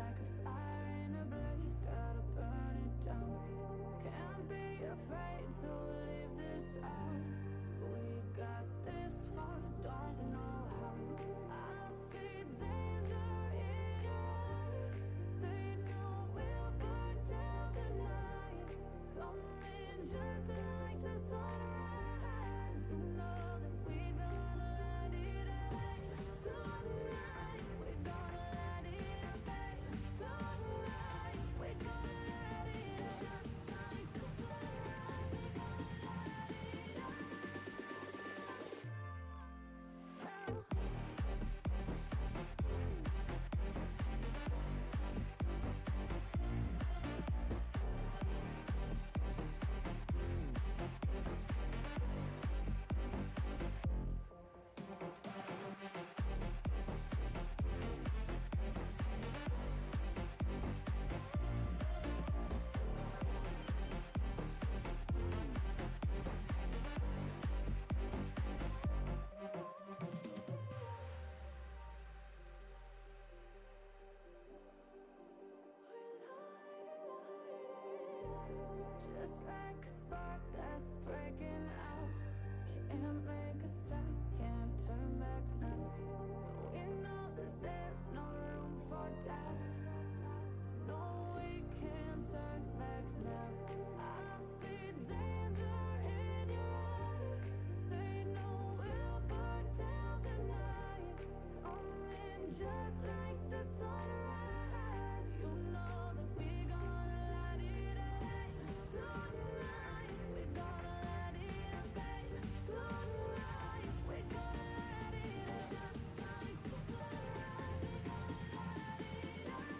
like a fire in a blaze, gotta burn it down. Can't be afraid to leave this out. We got this far, don't know how. I see danger in your eyes. They know we'll burn down the night. Coming just like the sunrise. You know that we gonna let it rain. Tonight we gonna let it rain. Tonight we gonna let it rain. Just like the sunrise, we gonna let it rain. Just like a spark that's breaking out. Can't make a stop, can't turn back now. We know that there's no room for doubt. No, we can't turn back now. I see danger in your eyes. They know we'll burn down the night. Coming just like the sunrise. You know that we gonna let it rain. Tonight we gonna let it rain. Tonight we gonna let it rain. Just like the sunrise, we gonna let it rain.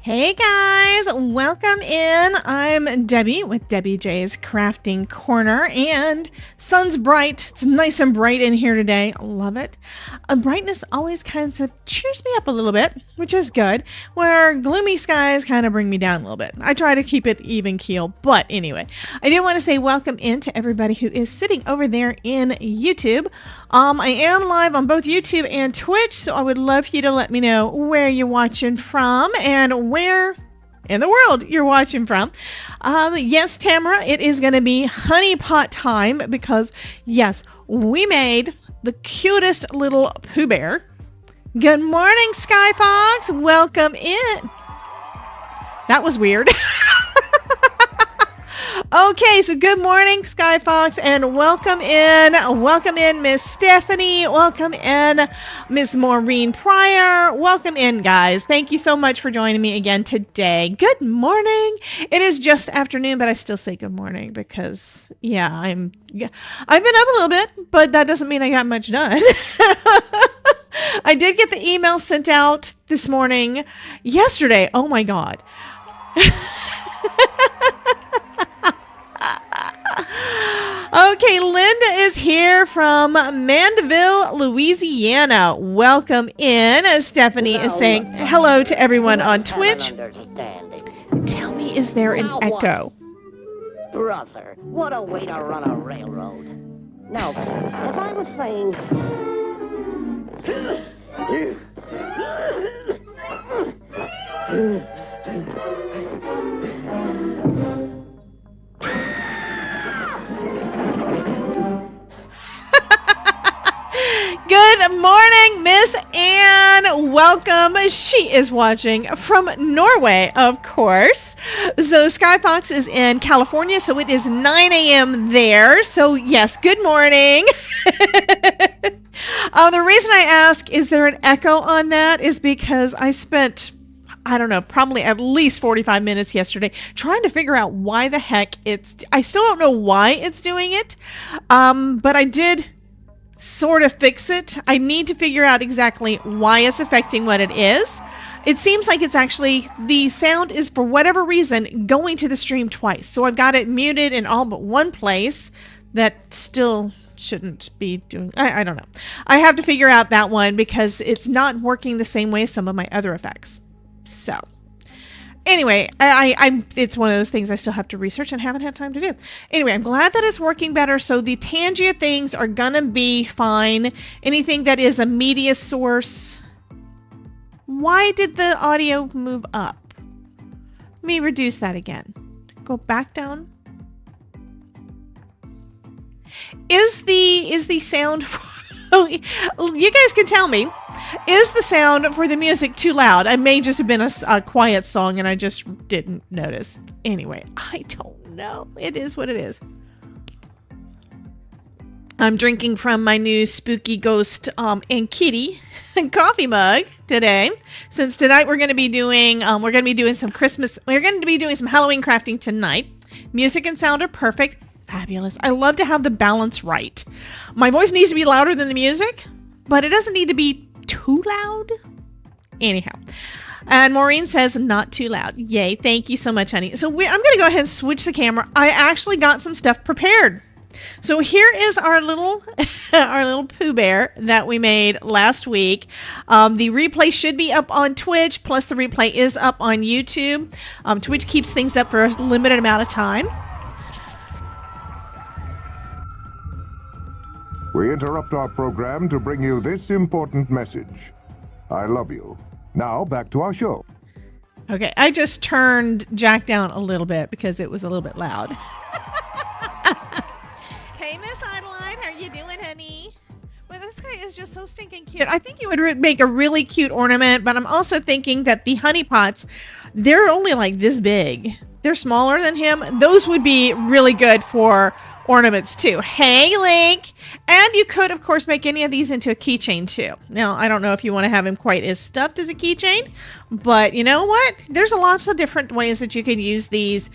Hey guys, welcome in. I'm Debbie with Debbie J's Crafting Corner, and sun's bright. It's nice and bright in here today. I love it. Brightness always kind of cheers me up a little bit, which is good, where gloomy skies kind of bring me down a little bit. I try to keep it even keel, but anyway, I do want to say welcome in to everybody who is sitting over there in YouTube. I am live on both YouTube and Twitch, so I would love for you to let me know where you're watching from and where in the world you're watching from. Yes, Tamara, it is going to be honey pot time because, yes, we made the cutest little Pooh Bear. Good morning, Sky Fox. Welcome in. That was weird. Okay, so good morning, Sky Fox, and welcome in Miss Stephanie, welcome in Miss Maureen Pryor, welcome in, guys. Thank you so much for joining me again today. Good morning. It is just afternoon, but I still say good morning because, yeah, I've been up a little bit, but that doesn't mean I got much done. I did get the email sent out this morning, yesterday. Oh my God. Okay, Linda is here from Mandeville, Louisiana. Welcome in. Stephanie is saying hello to everyone on Twitch. Tell me, is there an echo? Brother, what a way to run a railroad. Now, as I was saying... Good morning, Miss Anne. Welcome. She is watching from Norway, of course. So Skyfox is in California, so it is 9 a.m. there. So yes, good morning. The reason I ask, is there an echo on that, is because I spent, I don't know, probably at least 45 minutes yesterday trying to figure out why the heck I still don't know why it's doing it. But I did sort of fix it. I need to figure out exactly why it's affecting what it is. It seems like it's actually, the sound is for whatever reason going to the stream twice. So I've got it muted in all but one place that still shouldn't be doing, I don't know. I have to figure out that one because it's not working the same way as some of my other effects. So anyway, it's one of those things I still have to research and haven't had time to do. Anyway, I'm glad that it's working better. So the Tangia things are gonna be fine. Anything that is a media source. Why did the audio move up? Let me reduce that again. Go back down. Is the sound, you guys can tell me, is the sound for the music too loud? It may just have been a quiet song and I just didn't notice. Anyway, I don't know. It is what it is. I'm drinking from my new Spooky Ghost and Kitty coffee mug today. Since tonight we're going to be doing some Halloween crafting tonight. Music and sound are perfect. Fabulous. I love to have the balance right. My voice needs to be louder than the music, but it doesn't need to be too loud. Anyhow, and Maureen says not too loud. Yay. Thank you so much, honey. So I'm going to go ahead and switch the camera. I actually got some stuff prepared. So here is our little Pooh Bear that we made last week. The replay should be up on Twitch, plus the replay is up on YouTube. Twitch keeps things up for a limited amount of time. We interrupt our program to bring you this important message. I love you. Now back to our show. Okay, I just turned Jack down a little bit because it was a little bit loud. Hey, Miss Adeline, how are you doing, honey? Well, this guy is just so stinking cute. I think you would make a really cute ornament, but I'm also thinking that the honey pots, they're only like this big. They're smaller than him. Those would be really good for ornaments too. Hey, Link. And you could, of course, make any of these into a keychain too. Now, I don't know if you want to have him quite as stuffed as a keychain, but you know what? There's lots of different ways that you could use these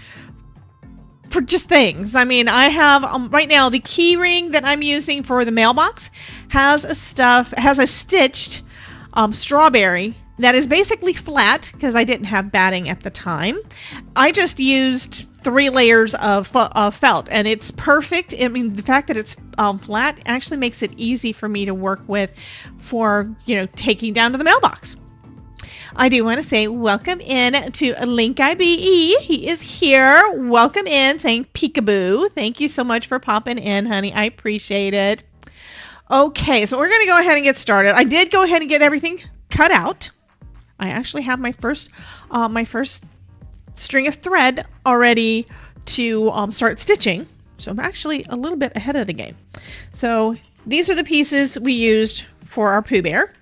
for just things. I mean, I have right now the key ring that I'm using for the mailbox has a stitched strawberry that is basically flat because I didn't have batting at the time. I just used 3 layers of felt, and it's perfect. I mean, the fact that it's flat actually makes it easy for me to work with for, taking down to the mailbox. I do want to say welcome in to Link IBE. He is here. Welcome in, saying peekaboo. Thank you so much for popping in, honey. I appreciate it. Okay, so we're going to go ahead and get started. I did go ahead and get everything cut out. I actually have my first string of thread already to start stitching. So I'm actually a little bit ahead of the game. So these are the pieces we used for our Pooh Bear.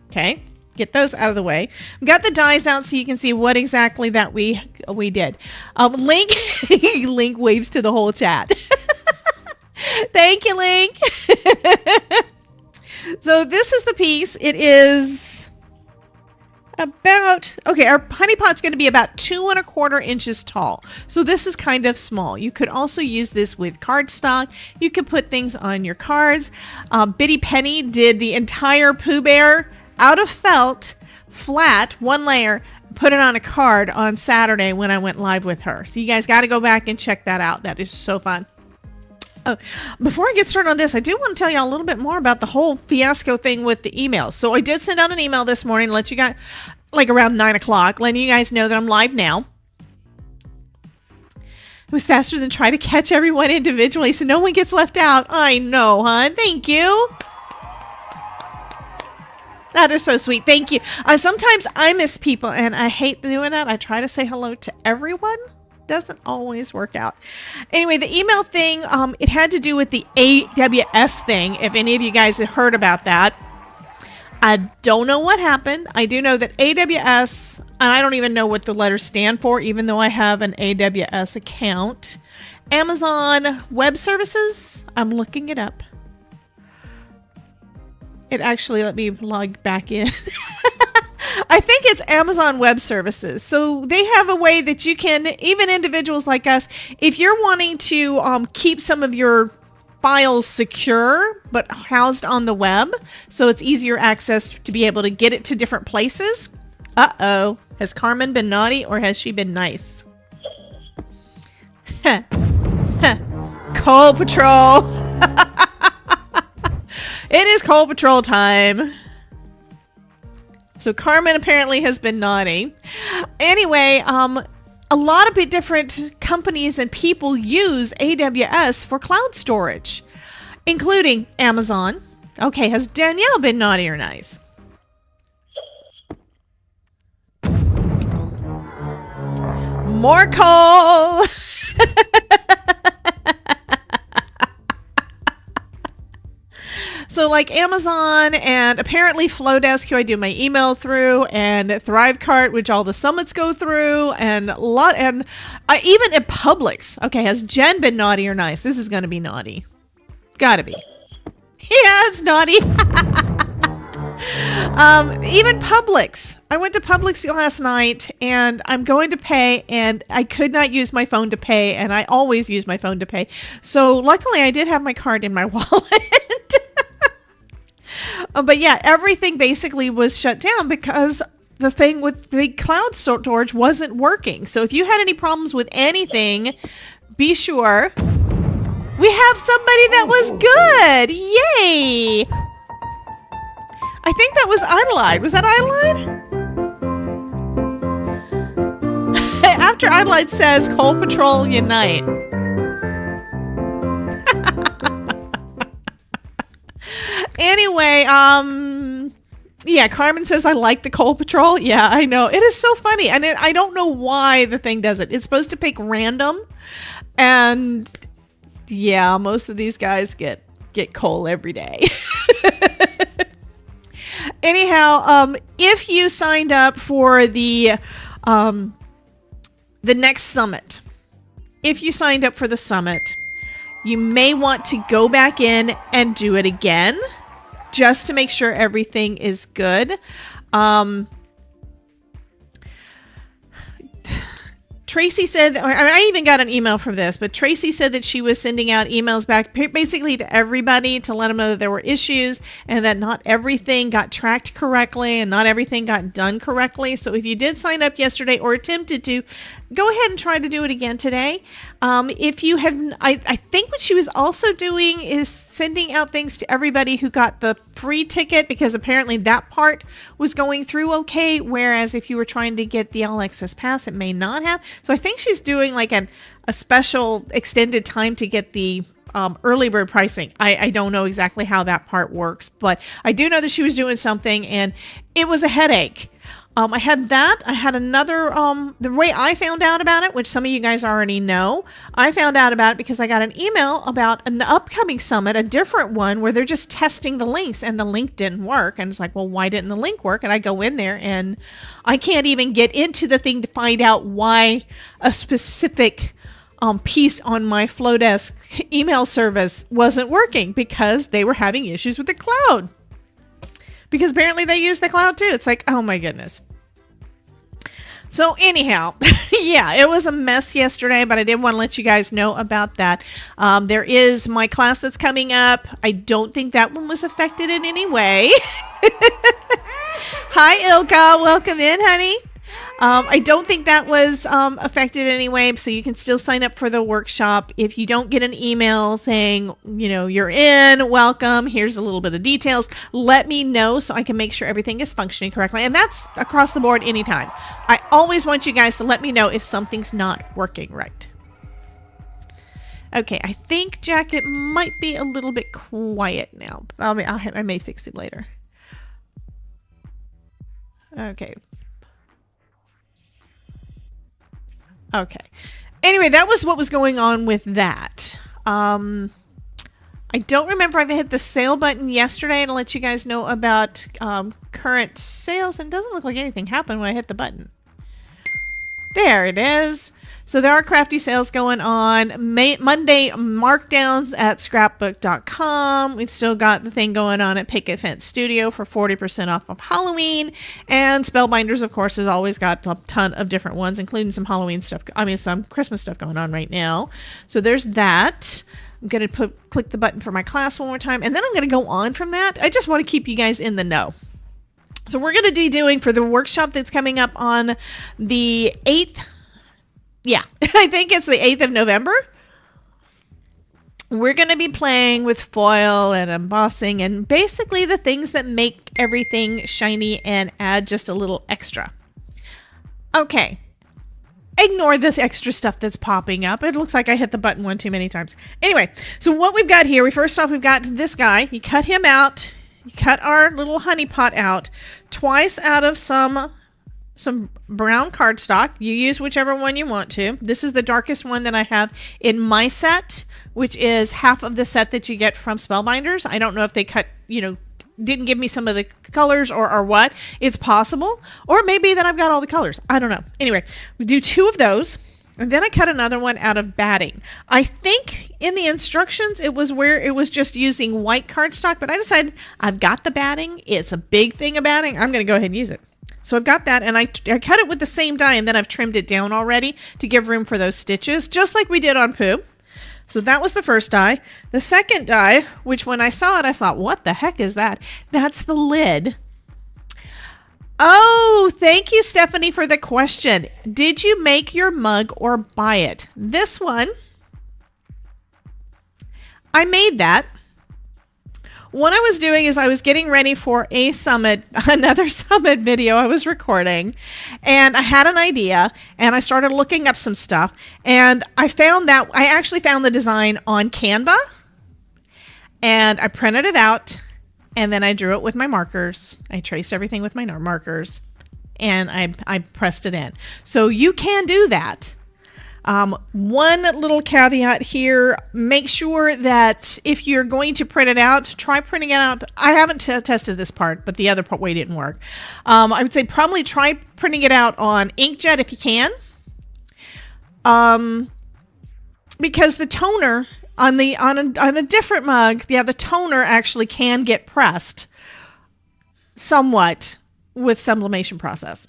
Okay. Get those out of the way. I've got the dies out so you can see what exactly that we did. Link Link waves to the whole chat. Thank you, Link. So this is the piece. It is about, okay, our honey pot's going to be about 2 1/4 inches tall. So this is kind of small. You could also use this with cardstock. You could put things on your cards. Bitty Penny did the entire Pooh Bear out of felt, flat, 1 layer, put it on a card on Saturday when I went live with her. So you guys got to go back and check that out. That is so fun. Before I get started on this, I do want to tell you a little bit more about the whole fiasco thing with the emails. So I did send out an email this morning to let you guys, like around 9 o'clock, letting you guys know that I'm live now. It was faster than trying to catch everyone individually so no one gets left out. I know, hon. Thank you. That is so sweet. Thank you. Sometimes I miss people and I hate doing that. I try to say hello to everyone. Doesn't always work out. Anyway, the email thing, it had to do with the AWS thing. If any of you guys have heard about that, I don't know what happened. I do know that AWS, and I don't even know what the letters stand for, even though I have an AWS account. Amazon Web Services, I'm looking it up. It actually let me log back in. I think it's Amazon Web Services. So they have a way that you can, even individuals like us, if you're wanting to keep some of your files secure but housed on the web, so it's easier access to be able to get it to different places. Uh-oh. Has Carmen been naughty or has she been nice? Coal Patrol. It is Coal Patrol time. So Carmen apparently has been naughty. Anyway, a lot of different companies and people use AWS for cloud storage, including Amazon. Okay, has Danielle been naughty or nice? More coal. So like Amazon and apparently Flowdesk, who I do my email through, and Thrivecart, which all the summits go through, and even at Publix. Okay, has Jen been naughty or nice? This is going to be naughty. Gotta be. Yeah, it's naughty. Even Publix. I went to Publix last night and I'm going to pay and I could not use my phone to pay, and I always use my phone to pay. So luckily I did have my card in my wallet. But yeah, everything basically was shut down because the thing with the cloud storage wasn't working. So if you had any problems with anything, be sure we have somebody that was good. Yay! I think that was Adelaide. Was that Adelaide? After Adelaide says, Coal Patrol unite. Anyway, yeah, Carmen says, I like the Coal Patrol. Yeah, I know. It is so funny. And I don't know why the thing does it. It's supposed to pick random. And yeah, most of these guys get coal every day. Anyhow, if you signed up for the next summit, you may want to go back in and do it again just to make sure everything is Trish Tracy said, I even got an email from this, but Tracy said that she was sending out emails back basically to everybody to let them know that there were issues and that not everything got tracked correctly and not everything got done correctly. So if you did sign up yesterday or attempted to, go ahead and try to do it again today. If you had, I think what she was also doing is sending out things to everybody who got the free ticket, because apparently that part was going through okay. Whereas if you were trying to get the All Access Pass, it may not have. So I think she's doing like a special extended time to get the early bird pricing. I don't know exactly how that part works, but I do know that she was doing something and it was a headache. I had that. I had another, the way I found out about it, which some of you guys already know, I found out about it because I got an email about an upcoming summit, a different one where they're just testing the links and the link didn't work. And it's like, well, why didn't the link work? And I go in there and I can't even get into the thing to find out why a specific piece on my Flowdesk email service wasn't working, because they were having issues with the cloud. Because apparently they use the cloud too. It's like, oh my goodness. So anyhow, yeah, it was a mess yesterday, but I did want to let you guys know about that. There is my class that's coming up. I don't think that one was affected in any way. Hi, Ilka. Welcome in, honey. I don't think that was affected anyway, so you can still sign up for the workshop. If you don't get an email saying, you know, you're in, welcome, here's a little bit of details, let me know so I can make sure everything is functioning correctly. And that's across the board anytime. I always want you guys to let me know if something's not working right. Okay, I think, Jack, it might be a little bit quiet now. I may fix it later. Okay. Okay. Anyway, that was what was going on with that. I don't remember if I hit the sale button yesterday to let you guys know about current sales, and it doesn't look like anything happened when I hit the button. There it is. So there are crafty sales going on. Monday markdowns at scrapbook.com. We've still got the thing going on at Picket Fence Studio for 40% off of Halloween. And Spellbinders, of course, has always got a ton of different ones, including some Halloween stuff. I mean, some Christmas stuff going on right now. So there's that. I'm going to click the button for my class one more time, and then I'm going to go on from that. I just want to keep you guys in the know. So we're going to be doing for the workshop that's coming up on the 8th. Yeah, I think it's the 8th of November. We're going to be playing with foil and embossing and basically the things that make everything shiny and add just a little extra. Okay. Ignore this extra stuff that's popping up. It looks like I hit the button one too many times. Anyway, so what we've got here, first off, we've got this guy. You cut him out. You cut our little honey pot out twice out of some brown cardstock. You use whichever one you want to. This is the darkest one that I have in my set, which is half of the set that you get from Spellbinders. I don't know if they cut, didn't give me some of the colors or what. It's possible. Or maybe that I've got all the colors. I don't know. Anyway, we do 2 of those. And then I cut another one out of batting. I think in the instructions, it was where it was just using white cardstock, but I decided I've got the batting. It's a big thing of batting. I'm going to go ahead and use it. So I've got that, and I cut it with the same die, and then I've trimmed it down already to give room for those stitches, just like we did on Pooh. So that was the first die. The second die, which when I saw it, I thought, what the heck is that? That's the lid. Oh, thank you, Stephanie, for the question. Did you make your mug or buy it? This one, I made that. What I was doing is I was getting ready for a summit, another summit video I was recording, and I had an idea, and I started looking up some stuff, and I actually found the design on Canva, and I printed it out, and then I drew it with my markers. I traced everything with my markers, and I pressed it in. So you can do that. One little caveat here, make sure that if you're going to print it out, try printing it out. I haven't tested this part, but the other way didn't work. I would say probably try printing it out on inkjet if you can. Because the toner on a different mug, yeah, the toner actually can get pressed somewhat with sublimation process.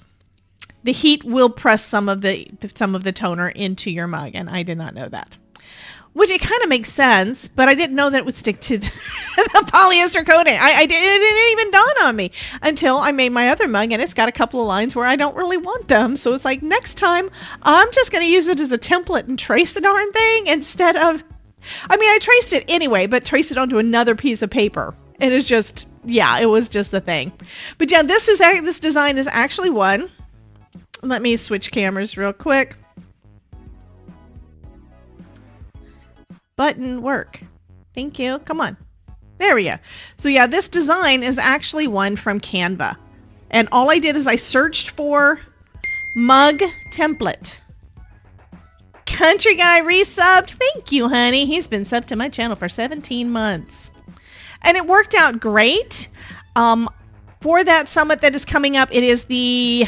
the heat will press some of the toner into your mug, and I did not know that. Which it kind of makes sense, but I didn't know that it would stick to the polyester coating. It didn't even dawn on me until I made my other mug, and it's got a couple of lines where I don't really want them. So it's like, next time, I'm just going to use it as a template and trace the darn thing instead of... I mean, I traced it anyway, but traced it onto another piece of paper. And it's just, yeah, it was just a thing. But yeah, this design is actually one. Let me switch cameras real quick. Button work. Thank you. Come on. There we go. So yeah, this design is actually one from Canva. And all I did is I searched for mug template. Country Guy resubbed. Thank you, honey. He's been subbed to my channel for 17 months. And it worked out great. For that summit that is coming up, it is the...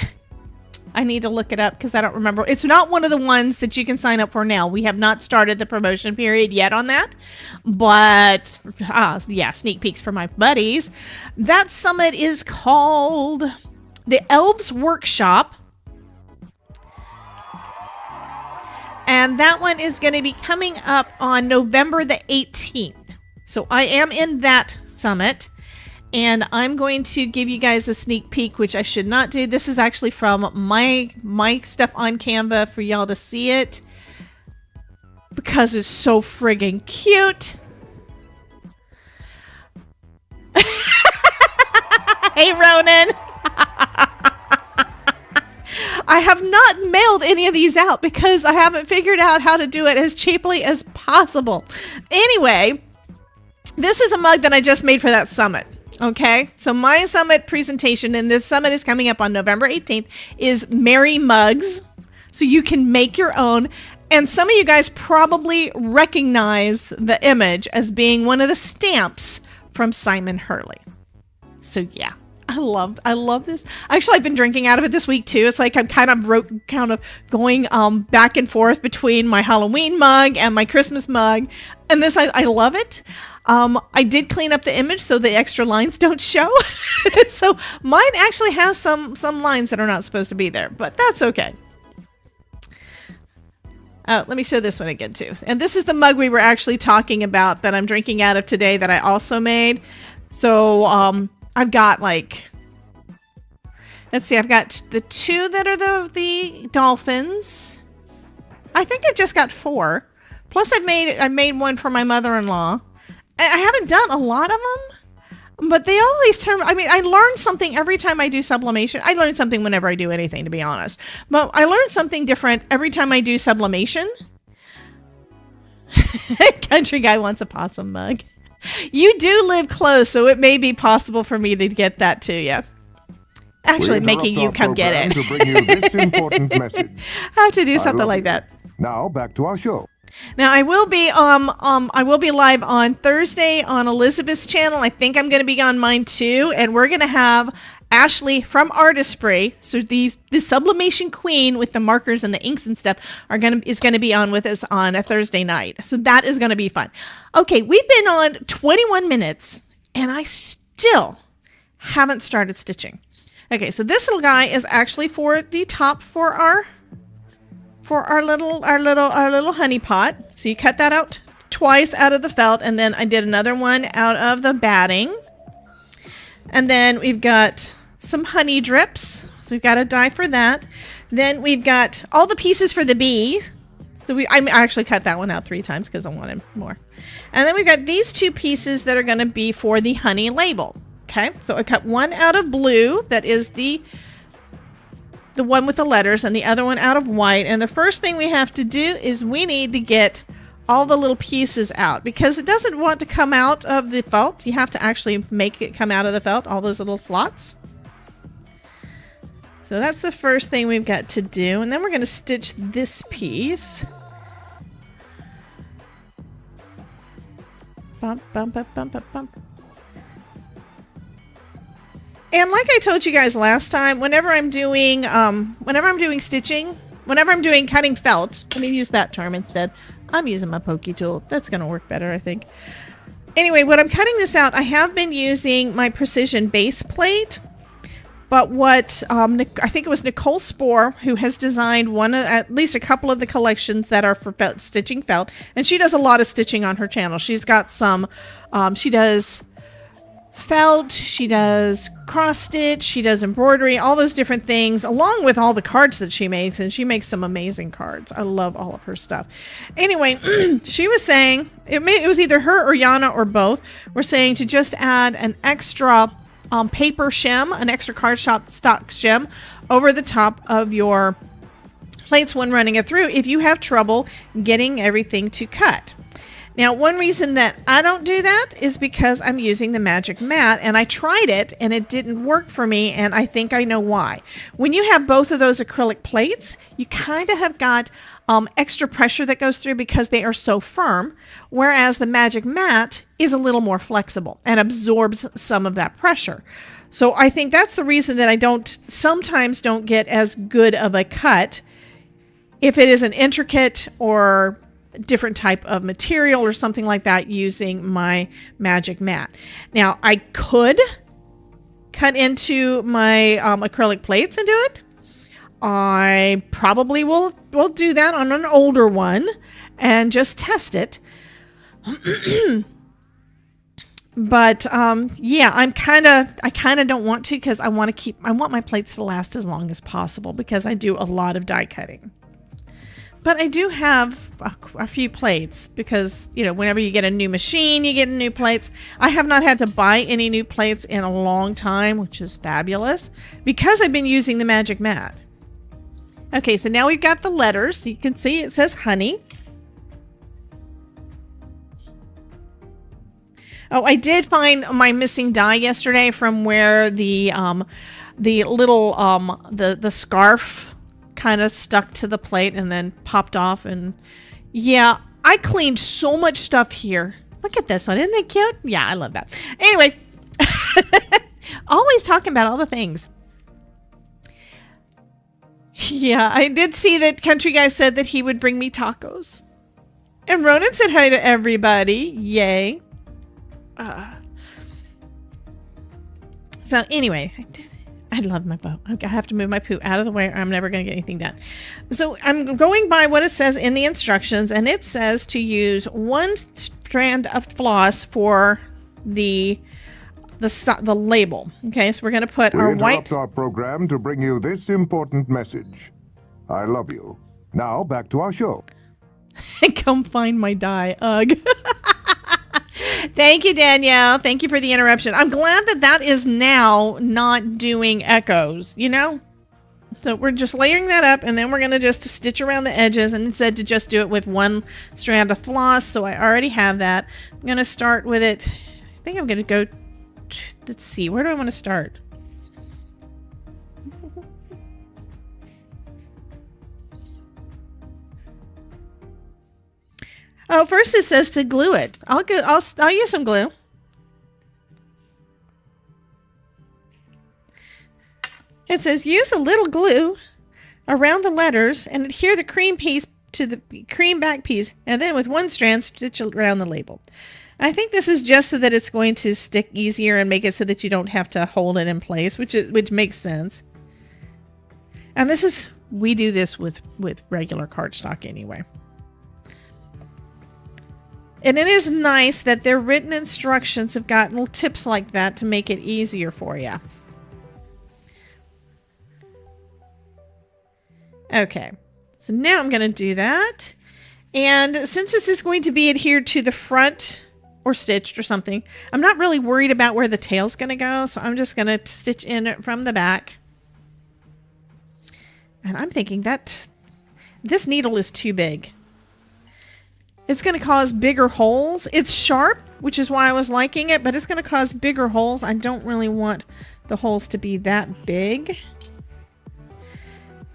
I need to look it up because I don't remember. It's not one of the ones that you can sign up for now. We have not started the promotion period yet on that. But, yeah, sneak peeks for my buddies. That summit is called the Elves Workshop. And that one is going to be coming up on November the 18th. So I am in that summit. And I'm going to give you guys a sneak peek, which I should not do. This is actually from my stuff on Canva for y'all to see it. Because it's so friggin' cute. Hey, Ronan. I have not mailed any of these out because I haven't figured out how to do it as cheaply as possible. Anyway, this is a mug that I just made for that summit. Okay, so my summit presentation, and this summit is coming up on November 18th, is Merry Mugs. So you can make your own. And some of you guys probably recognize the image as being one of the stamps from Simon Hurley. So yeah, I love this. Actually, I've been drinking out of it this week too. It's like I'm kind of going back and forth between my Halloween mug and my Christmas mug. And this, I love it. I did clean up the image so the extra lines don't show. So mine actually has some lines that are not supposed to be there, but that's okay. Let me show this one again too. And this is the mug we were actually talking about that I'm drinking out of today that I also made. So I've got like, let's see, I've got the two that are the dolphins. I think I just got 4. Plus I made one for my mother-in-law. I haven't done a lot of them, but they always turn, I mean, I learn something every time I do sublimation. I learn something whenever I do anything, to be honest. But I learn something different every time I do sublimation. Country Guy wants a possum mug. You do live close, so it may be possible for me to get that to you. Actually, making you come get it. To bring you this important message. I have to do something like that. Now, back to our show. Now I will be live on Thursday on Elizabeth's channel. I think I'm going to be on mine too, and we're going to have Ashley from Artistry. So the sublimation queen with the markers and the inks and stuff is going to be on with us on a Thursday night. So that is going to be fun. Okay, we've been on 21 minutes and I still haven't started stitching. Okay, so this little guy is actually for the top for our little honey pot. So you cut that out twice out of the felt, and then I did another one out of the batting. And then we've got some honey drips. So we've got a die for that. Then we've got all the pieces for the bee. So I actually cut that one out 3 times because I wanted more. And then we've got these 2 pieces that are going to be for the honey label. Okay, so I cut one out of blue, that is the one with the letters, and the other one out of white. And the first thing we have to do is we need to get all the little pieces out because it doesn't want to come out of the felt. You have to actually make it come out of the felt, all those little slots. So that's the first thing we've got to do. And then we're going to stitch this piece. Bump, bump, bump, bump, bump, bump. And like I told you guys last time, whenever I'm doing stitching, whenever I'm doing cutting felt, let me use that term instead. I'm using my pokey tool. That's going to work better, I think. Anyway, when I'm cutting this out, I have been using my precision base plate But what I think it was Nicole Spohr who has designed at least a couple of the collections that are for stitching felt, and she does a lot of stitching on her channel. She's got some. She does felt, she does cross stitch, she does embroidery, all those different things, along with all the cards that she makes, and she makes some amazing cards. I love all of her stuff. Anyway, she was saying it was either her or Yana or both were saying to just add an extra paper shim, an extra cardstock shim over the top of your plates when running it through if you have trouble getting everything to cut. Now, one reason that I don't do that is because I'm using the Magic Mat, and I tried it and it didn't work for me, and I think I know why. When you have both of those acrylic plates, you kind of have got extra pressure that goes through because they are so firm, whereas the Magic Mat is a little more flexible and absorbs some of that pressure. So I think that's the reason that I sometimes don't get as good of a cut if it is an intricate or different type of material or something like that using my Magic Mat. Now, I could cut into my acrylic plates and do it. I probably will do that on an older one and just test it. But yeah, I kind of don't want to, because I want my plates to last as long as possible, because I do a lot of die cutting. But I do have a few plates because, you know, whenever you get a new machine, you get new plates. I have not had to buy any new plates in a long time, which is fabulous, because I've been using the Magic Mat. Okay, so now we've got the letters. So you can see it says honey. Oh, I did find my missing die yesterday from where the little the scarf kind of stuck to the plate and then popped off. And yeah, I cleaned so much stuff here. Look at this one, isn't it cute? Yeah, I love that. Anyway, always talking about all the things. Yeah, I did see that Country Guy said that he would bring me tacos, and Ronan said hi to everybody. Yay. So anyway, I love my bow. I have to move my Pooh out of the way or I'm never going to get anything done. So I'm going by what it says in the instructions, and it says to use one strand of floss for the label. Okay, so we're going to put our white... We interrupt our program to bring you this important message. I love you. Now back to our show. Come find my die. Ugh. Thank you, Danielle. Thank you for the interruption. I'm glad that is now not doing echoes, you know? So we're just layering that up, and then we're going to just stitch around the edges, and it said to just do it with one strand of floss, so I already have that. I'm going to start with it. I think I'm going to go... Let's see. Where do I want to start? Oh, first it says to glue it. I'll use some glue. It says use a little glue around the letters and adhere the cream piece to the cream back piece, and then with one strand stitch around the label. I think this is just so that it's going to stick easier and make it so that you don't have to hold it in place, which makes sense. And we do this with regular cardstock anyway. And it is nice that their written instructions have got little tips like that to make it easier for you. Okay, so now I'm going to do that. And since this is going to be adhered to the front or stitched or something, I'm not really worried about where the tail's going to go. So I'm just going to stitch in it from the back. And I'm thinking that this needle is too big. It's going to cause bigger holes. It's sharp, which is why I was liking it, but it's going to cause bigger holes. I don't really want the holes to be that big.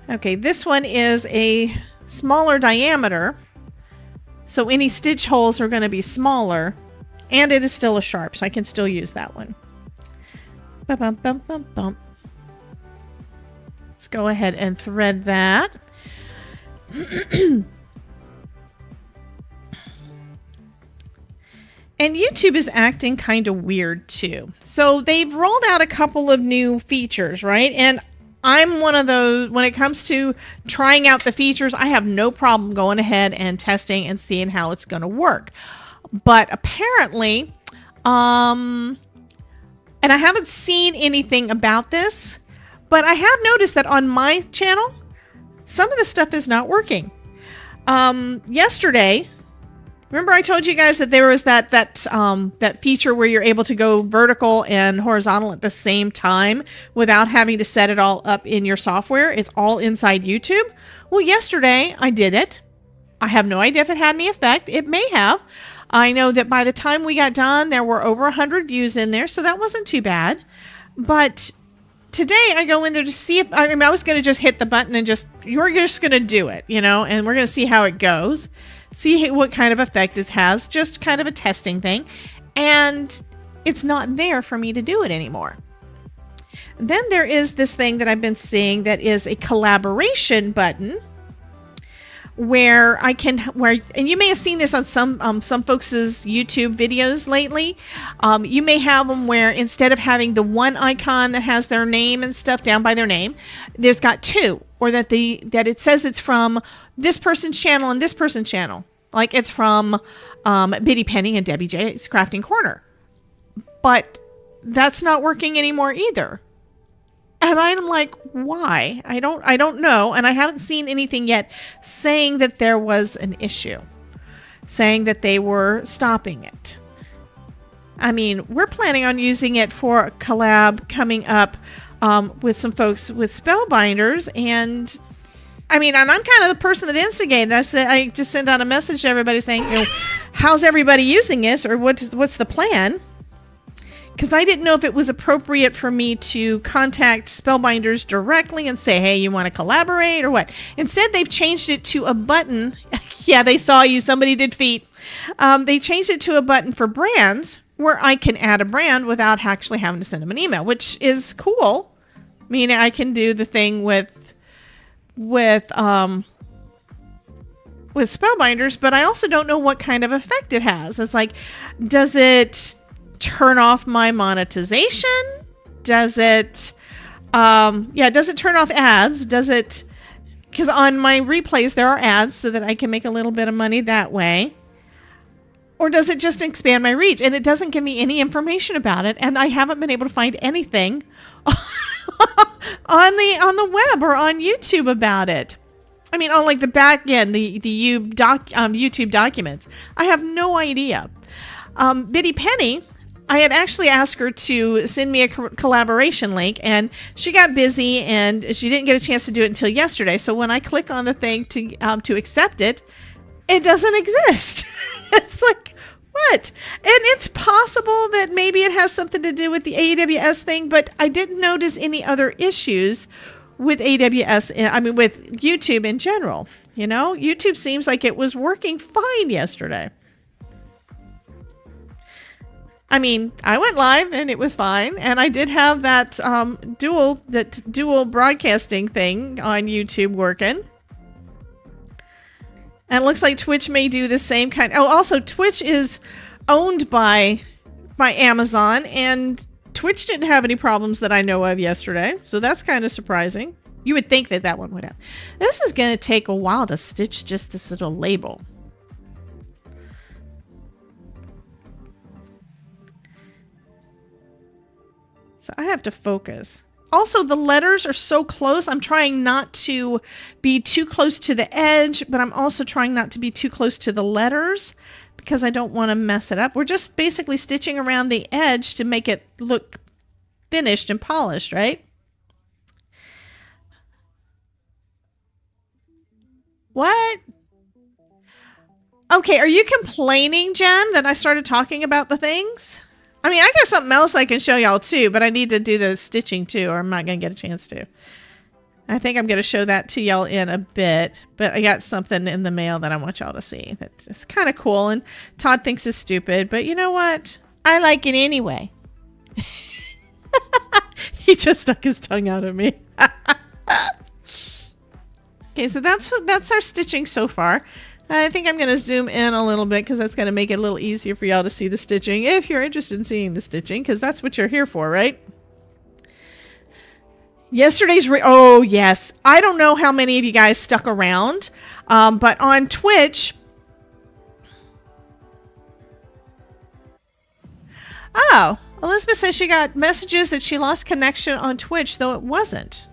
Okay, this one is a smaller diameter, so any stitch holes are going to be smaller, and it is still a sharp, so I can still use that one. Bum, bum, bum, bum. Let's go ahead and thread that. And YouTube is acting kind of weird too. So they've rolled out a couple of new features, right? And I'm one of those, when it comes to trying out the features, I have no problem going ahead and testing and seeing how it's going to work. But apparently, and I haven't seen anything about this, but I have noticed that on my channel, some of the stuff is not working. Yesterday, remember I told you guys that there was that feature where you're able to go vertical and horizontal at the same time without having to set it all up in your software. It's all inside YouTube. Well, yesterday I did it. I have no idea if it had any effect. It may have. I know that by the time we got done, there were over 100 views in there, so that wasn't too bad. But today I go in there to see if, I was going to just hit the button and you're just going to do it, and we're going to see how it goes. See what kind of effect it has, just kind of a testing thing. And it's not there for me to do it anymore. Then there is this thing that I've been seeing that is a collaboration button where and you may have seen this on some folks' YouTube videos lately. You may have them where instead of having the one icon that has their name and stuff down by their name, there's got two, or that it says it's from this person's channel and this person's channel. Like it's from Biddy Penny and Debbie J's Crafting Corner. But that's not working anymore either. And I'm like, why? I don't know. And I haven't seen anything yet saying that there was an issue, saying that they were stopping it. I mean, we're planning on using it for a collab coming up with some folks with Spellbinders. And I mean, and I'm kind of the person that instigated. I just sent out a message to everybody saying, how's everybody using this, or what's the plan? Because I didn't know if it was appropriate for me to contact Spellbinders directly and say, hey, you want to collaborate or what? Instead, they've changed it to a button. Yeah, they saw you. Somebody did feet. They changed it to a button for brands where I can add a brand without actually having to send them an email, which is cool. Meaning I can do the thing with Spellbinders, but I also don't know what kind of effect it has. It's like, does it turn off my monetization? Does it does it turn off ads? Does it, because on my replays there are ads so that I can make a little bit of money that way, or does it just expand my reach? And it doesn't give me any information about it, and I haven't been able to find anything on the web or on YouTube about it. I mean, on like the back end, the YouTube documents, I have no idea. Biddy Penny, I had actually asked her to send me a collaboration link, and she got busy and she didn't get a chance to do it until yesterday. So when I click on the thing to accept it, it doesn't exist. It's like, what? And it's possible that maybe it has something to do with the AWS thing, but I didn't notice any other issues with AWS. With YouTube in general. YouTube seems like it was working fine yesterday. I mean, I went live and it was fine, and I did have that dual broadcasting thing on YouTube working. And it looks like Twitch may do the same kind. Oh, also Twitch is owned by Amazon, and Twitch didn't have any problems that I know of yesterday, so that's kind of surprising. You would think that one would have. This is going to take a while to stitch just this little label. So I have to focus. Also, the letters are so close. I'm trying not to be too close to the edge, but I'm also trying not to be too close to the letters because I don't want to mess it up. We're just basically stitching around the edge to make it look finished and polished, right? What? Okay, are you complaining, Jen, that I started talking about the things? I mean, I got something else I can show y'all too, but I need to do the stitching too, or I'm not going to get a chance to. I think I'm going to show that to y'all in a bit, but I got something in the mail that I want y'all to see. That's kind of cool, and Todd thinks it's stupid, but you know what? I like it anyway. He just stuck his tongue out at me. Okay, so that's our stitching so far. I think I'm going to zoom in a little bit because that's going to make it a little easier for y'all to see the stitching if you're interested in seeing the stitching, because that's what you're here for, right? Yesterday's oh yes, I don't know how many of you guys stuck around, but on Twitch, oh, Elizabeth says she got messages that she lost connection on Twitch, though it wasn't.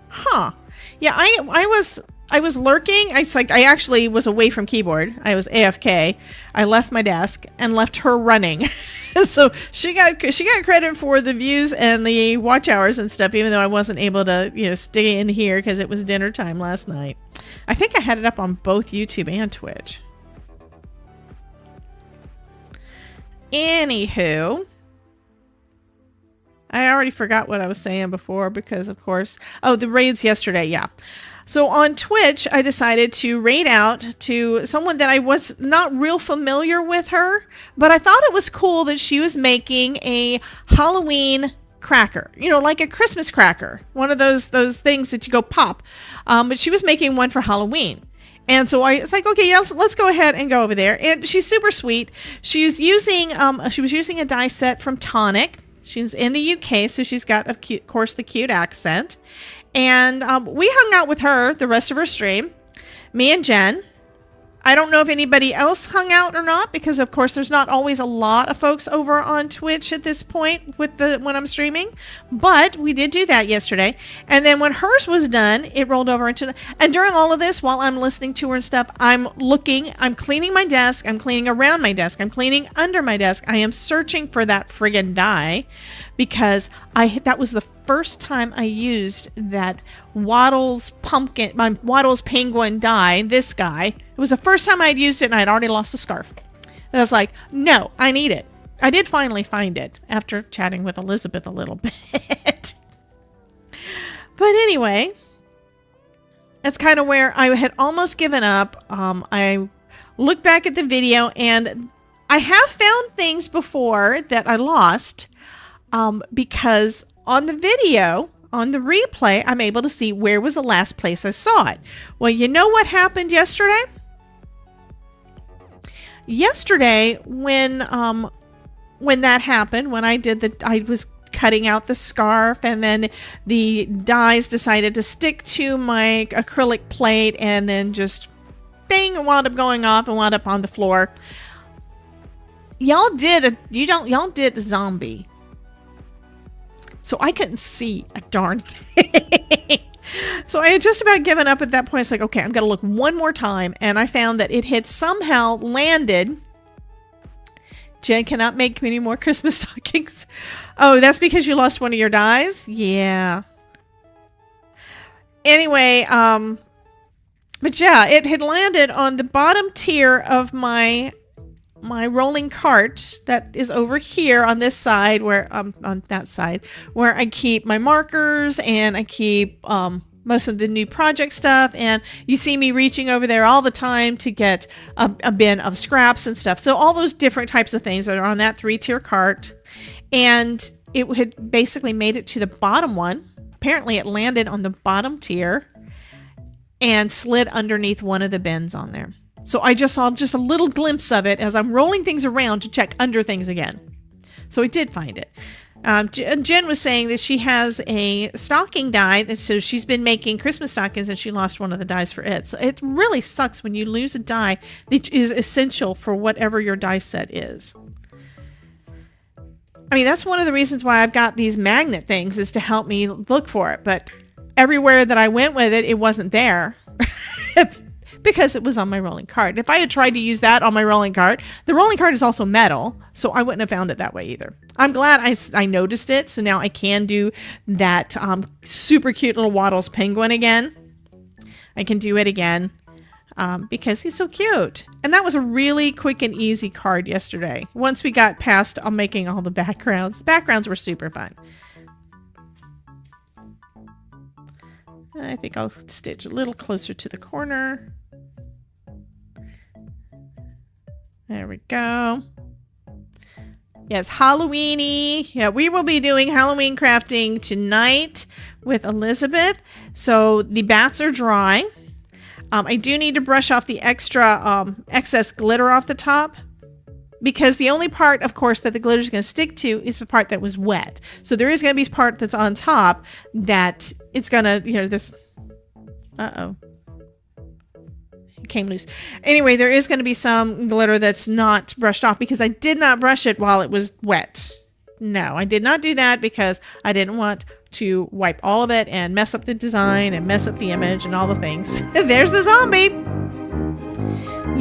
Huh? Yeah, I was lurking. It's like I actually was away from keyboard. I was AFK. I left my desk and left her running. So she got credit for the views and the watch hours and stuff, even though I wasn't able to, stay in here because it was dinner time last night. I think I had it up on both YouTube and Twitch. Anywho, I already forgot what I was saying before because, of course, the raids yesterday, yeah. So on Twitch, I decided to raid out to someone that I was not real familiar with her, but I thought it was cool that she was making a Halloween cracker, like a Christmas cracker, one of those things that you go pop. But she was making one for Halloween. And so it's like, okay, yeah, let's go ahead and go over there. And she's super sweet. She was using a die set from Tonic. She's in the UK, so she's got, of course, the cute accent. And we hung out with her the rest of her stream, me and Jen. I don't know if anybody else hung out or not, because of course there's not always a lot of folks over on Twitch at this point when I'm streaming, but we did do that yesterday. And then when hers was done, it rolled over and during all of this, while I'm listening to her and stuff, I'm cleaning my desk, I'm cleaning around my desk, I'm cleaning under my desk. I am searching for that friggin' die, because that was the first time I used that Waddle's penguin die, this guy. It was the first time I'd used it, and I'd already lost the scarf. And I was like, no, I need it. I did finally find it after chatting with Elizabeth a little bit. But anyway, that's kind of where I had almost given up. I looked back at the video, and I have found things before that I lost, because on the video, on the replay, I'm able to see where was the last place I saw it. Well, you know what happened yesterday? Yesterday, when that happened, when I was cutting out the scarf, and then the dies decided to stick to my acrylic plate, and then just ding, it wound up going off and wound up on the floor. Y'all did a zombie. So I couldn't see a darn thing. So I had just about given up at that point. It's like, okay, I'm going to look one more time. And I found that it had somehow landed. Jen cannot make any more Christmas stockings. Oh, that's because you lost one of your dies? Yeah. Anyway, but yeah, it had landed on the bottom tier of my rolling cart that is over here on this side, where on that side where I keep my markers and I keep most of the new project stuff. And you see me reaching over there all the time to get a bin of scraps and stuff. So all those different types of things that are on that 3-tier cart. And it had basically made it to the bottom one. Apparently it landed on the bottom tier and slid underneath one of the bins on there. So I just saw just a little glimpse of it as I'm rolling things around to check under things again. So I did find it. Jen was saying that she has a stocking die, so she's been making Christmas stockings and she lost one of the dies for it. So it really sucks when you lose a die that is essential for whatever your die set is. I mean, that's one of the reasons why I've got these magnet things, is to help me look for it. But everywhere that I went with it, it wasn't there. Because it was on my rolling cart. If I had tried to use that on my rolling cart, the rolling cart is also metal, so I wouldn't have found it that way either. I'm glad I noticed it, so now I can do that super cute little Waddle's penguin again. I can do it again because he's so cute. And that was a really quick and easy card yesterday. Once we got past making all the backgrounds were super fun. I think I'll stitch a little closer to the corner. There we go. Yes, Halloween-y. Yeah, we will be doing Halloween crafting tonight with Elizabeth. So the bats are dry. I do need to brush off the extra excess glitter off the top, because the only part, of course, that the glitter is going to stick to is the part that was wet. So there is going to be a part that's on top that it's going to, you know, this, it came loose. Anyway, there is going to be some glitter that's not brushed off because I did not brush it while it was wet. No, I did not do that because I didn't want to wipe all of it and mess up the design and mess up the image and all the things. There's the zombie.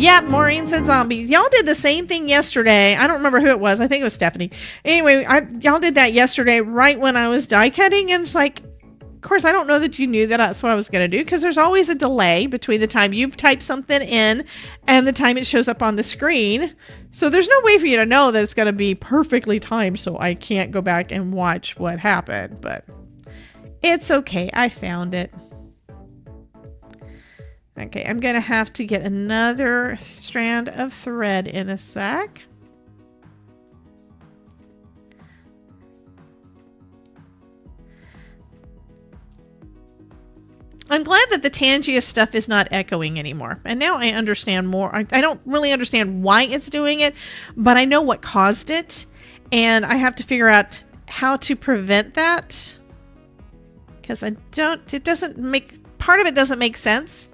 Yep, Maureen said zombies. Y'all did the same thing yesterday. I don't remember who it was. I think it was Stephanie. Anyway, y'all did that yesterday right when I was die cutting, and it's like, of course, I don't know that you knew that that's what I was going to do, because there's always a delay between the time you type something in and the time it shows up on the screen. So there's no way for you to know that it's going to be perfectly timed, so I can't go back and watch what happened, but it's okay. I found it. Okay, I'm going to have to get another strand of thread in a sec. I'm glad that the Tangia stuff is not echoing anymore. And now I understand more. I don't really understand why it's doing it, but I know what caused it. And I have to figure out how to prevent that. Because part of it doesn't make sense.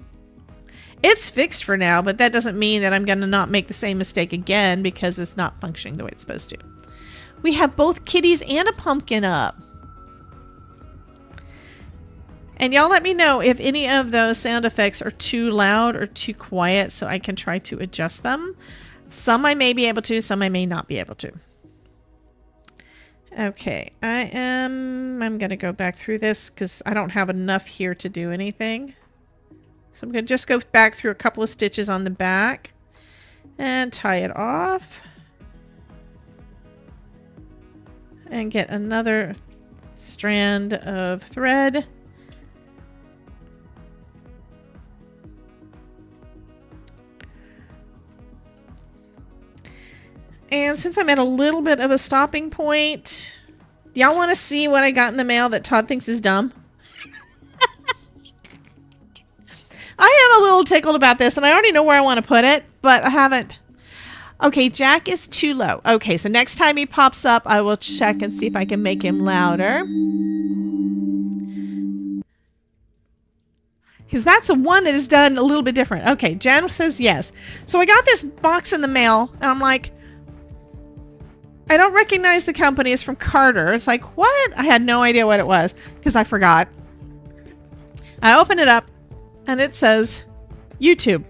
It's fixed for now, but that doesn't mean that I'm going to not make the same mistake again because it's not functioning the way it's supposed to. We have both kitties and a pumpkin up. And y'all let me know if any of those sound effects are too loud or too quiet so I can try to adjust them. Some I may be able to, some I may not be able to. Okay, I'm going to go back through this because I don't have enough here to do anything. So I'm going to just go back through a couple of stitches on the back and tie it off. And get another strand of thread. And since I'm at a little bit of a stopping point, do y'all want to see what I got in the mail that Todd thinks is dumb? I am a little tickled about this, and I already know where I want to put it, but I haven't. Okay, Jack is too low. Okay, so next time he pops up, I will check and see if I can make him louder. Because that's the one that is done a little bit different. Okay, Jen says yes. So I got this box in the mail, and I'm like, I don't recognize the company. It's from Carter. It's like, what? I had no idea what it was because I forgot. I open it up. And it says YouTube.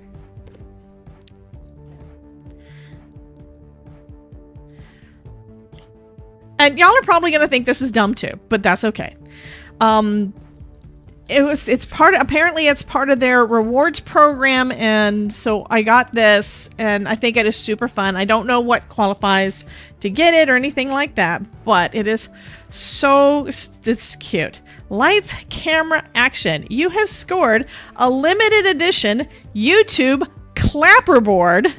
And y'all are probably going to think this is dumb too, but that's okay. Apparently it's part of their rewards program, and so I got this, and I think it is super fun. I don't know what qualifies to get it or anything like that, but it's cute. Lights, camera, action. You have scored a limited edition YouTube clapperboard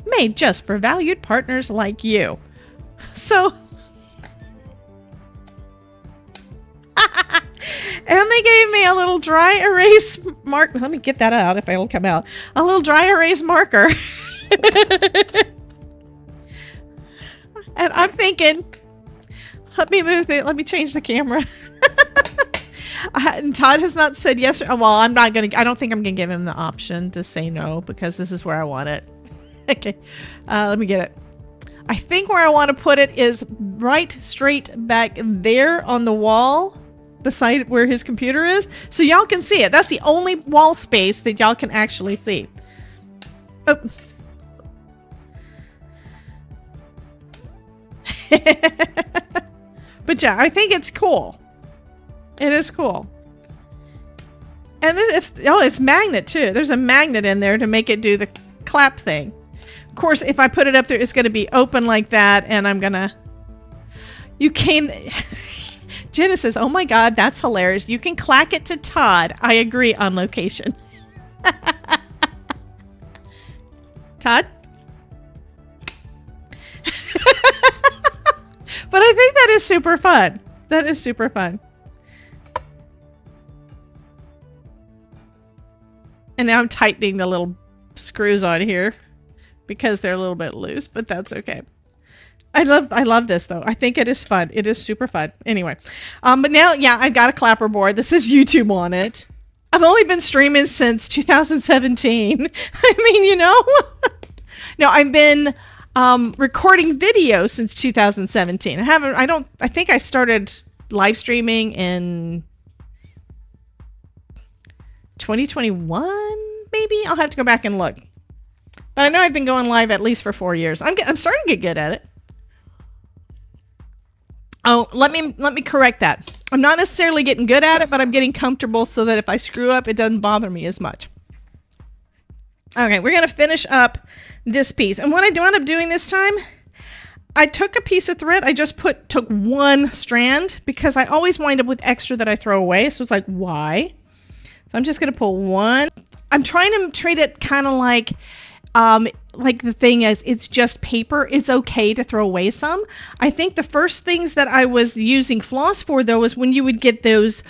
made just for valued partners like you. So, and they gave me a little dry erase mark. Let me get that out if it'll come out. A little dry erase marker. And I'm thinking, let me change the camera. And Todd has not said yes. Well, I don't think I'm going to give him the option to say no because this is where I want it. Okay. Let me get it. I think where I want to put it is right straight back there on the wall beside where his computer is. So y'all can see it. That's the only wall space that y'all can actually see. Oh. But yeah, I think it's cool. It is cool. And it's magnet too. There's a magnet in there to make it do the clap thing. Of course, if I put it up there, it's going to be open like that, and you can Jenna says, oh my God, that's hilarious. You can clack it to Todd. I agree on location. Todd? But I think that is super fun. That is super fun. And And now I'm tightening the little screws on here because they're a little bit loose, but that's okay. I love this though. I think it is fun. It is super fun. Anyway, but now, yeah, I've got a clapper board. This is YouTube on it. I've only been streaming since 2017. I mean, you know, no, I've been recording video since 2017. I think I started live streaming in 2021, maybe. I'll have to go back and look. But I know I've been going live at least for 4 years. I'm starting to get good at it. Oh, let me correct that. I'm not necessarily getting good at it, but I'm getting comfortable so that if I screw up, it doesn't bother me as much. Okay, we're going to finish up this piece. And what I wound up doing this time, I took a piece of thread. I just took one strand because I always wind up with extra that I throw away. So it's like, why? So I'm just going to pull one. I'm trying to treat it kind of like the thing is, it's just paper. It's okay to throw away some. I think the first things that I was using floss for, though, is when you would get those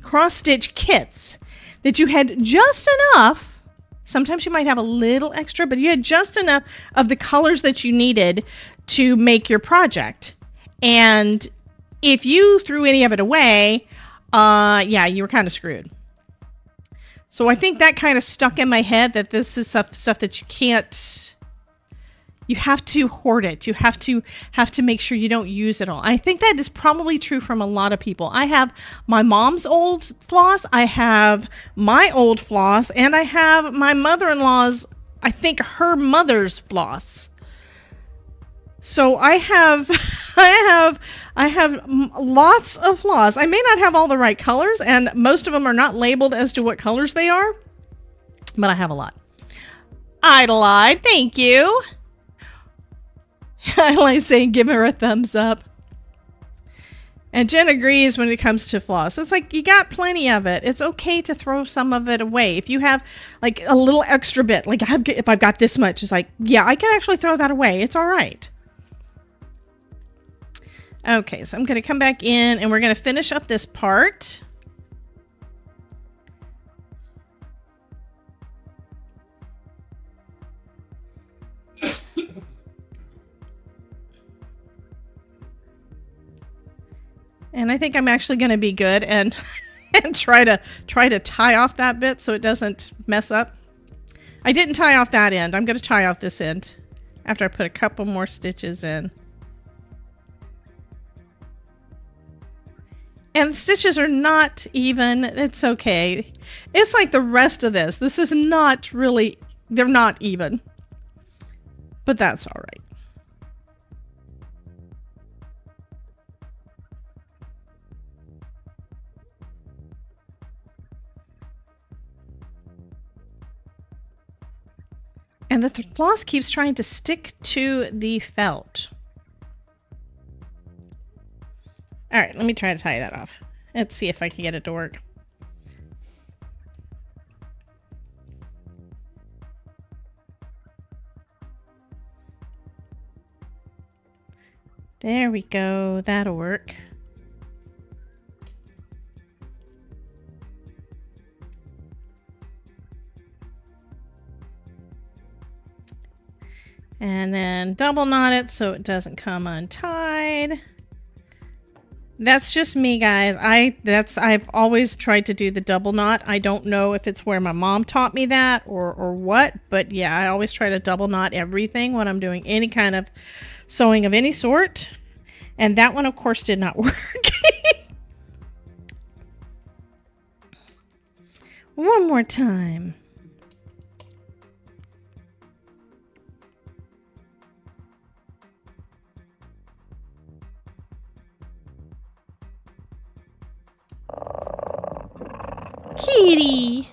cross-stitch kits that you had just enough. Sometimes you might have a little extra, but you had just enough of the colors that you needed to make your project. And if you threw any of it away, yeah, you were kind of screwed. So I think that kind of stuck in my head that this is stuff that you can't, you have to hoard it. You have to make sure you don't use it all. I think that is probably true from a lot of people. I have my mom's old floss, I have my old floss, and I have my mother-in-law's, I think her mother's floss. So I have lots of floss. I may not have all the right colors, and most of them are not labeled as to what colors they are, but I have a lot. I lied. Thank you. I like saying give her a thumbs up. And Jen agrees when it comes to floss. It's like you got plenty of it. It's okay to throw some of it away. If you have like a little extra bit, like if I've got this much, it's like, yeah, I can actually throw that away. It's all right. Okay, so I'm going to come back in and we're going to finish up this part. And I think I'm actually going to be good and try to tie off that bit so it doesn't mess up. I didn't tie off that end. I'm going to tie off this end after I put a couple more stitches in. And the stitches are not even. It's okay. It's like the rest of this. This is not really, they're not even. But that's all right. And the floss keeps trying to stick to the felt. All right, let me try to tie that off. Let's see if I can get it to work. There we go. That'll work. And then double knot it so it doesn't come untied. That's just me, guys. I've always tried to do the double knot. I don't know if it's where my mom taught me that or what, but yeah, I always try to double knot everything when I'm doing any kind of sewing of any sort. And that one, of course, did not work. One more time. Kitty.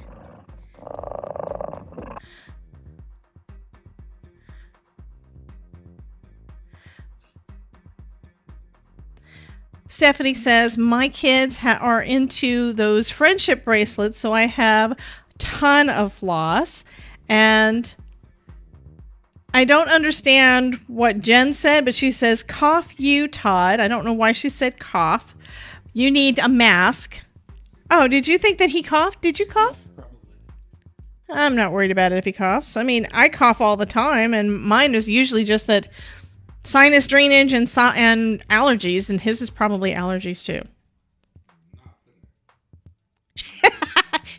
Stephanie says, my kids are into those friendship bracelets, so I have a ton of floss. And I don't understand what Jen said, but she says, cough you, Todd. I don't know why she said cough. You need a mask. Oh, did you think that he coughed? Did you cough? I'm not worried about it if he coughs. I mean, I cough all the time, and mine is usually just that sinus drainage and allergies, and his is probably allergies too.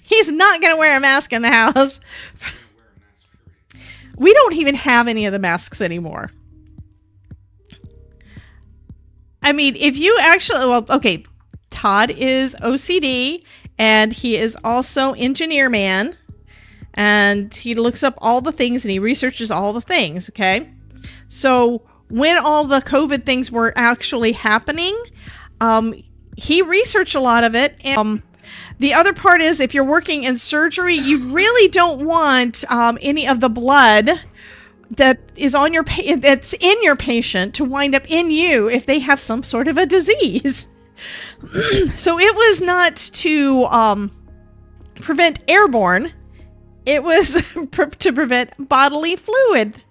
He's not going to wear a mask in the house. We don't even have any of the masks anymore. I mean, if you actually, well, okay, Todd is OCD, and he is also engineer man, and he looks up all the things and he researches all the things, okay? So when all the COVID things were actually happening, he researched a lot of it. And the other part is, if you're working in surgery, you really don't want any of the blood that is on your that's in your patient to wind up in you if they have some sort of a disease. So it was not to prevent airborne. It was to prevent bodily fluid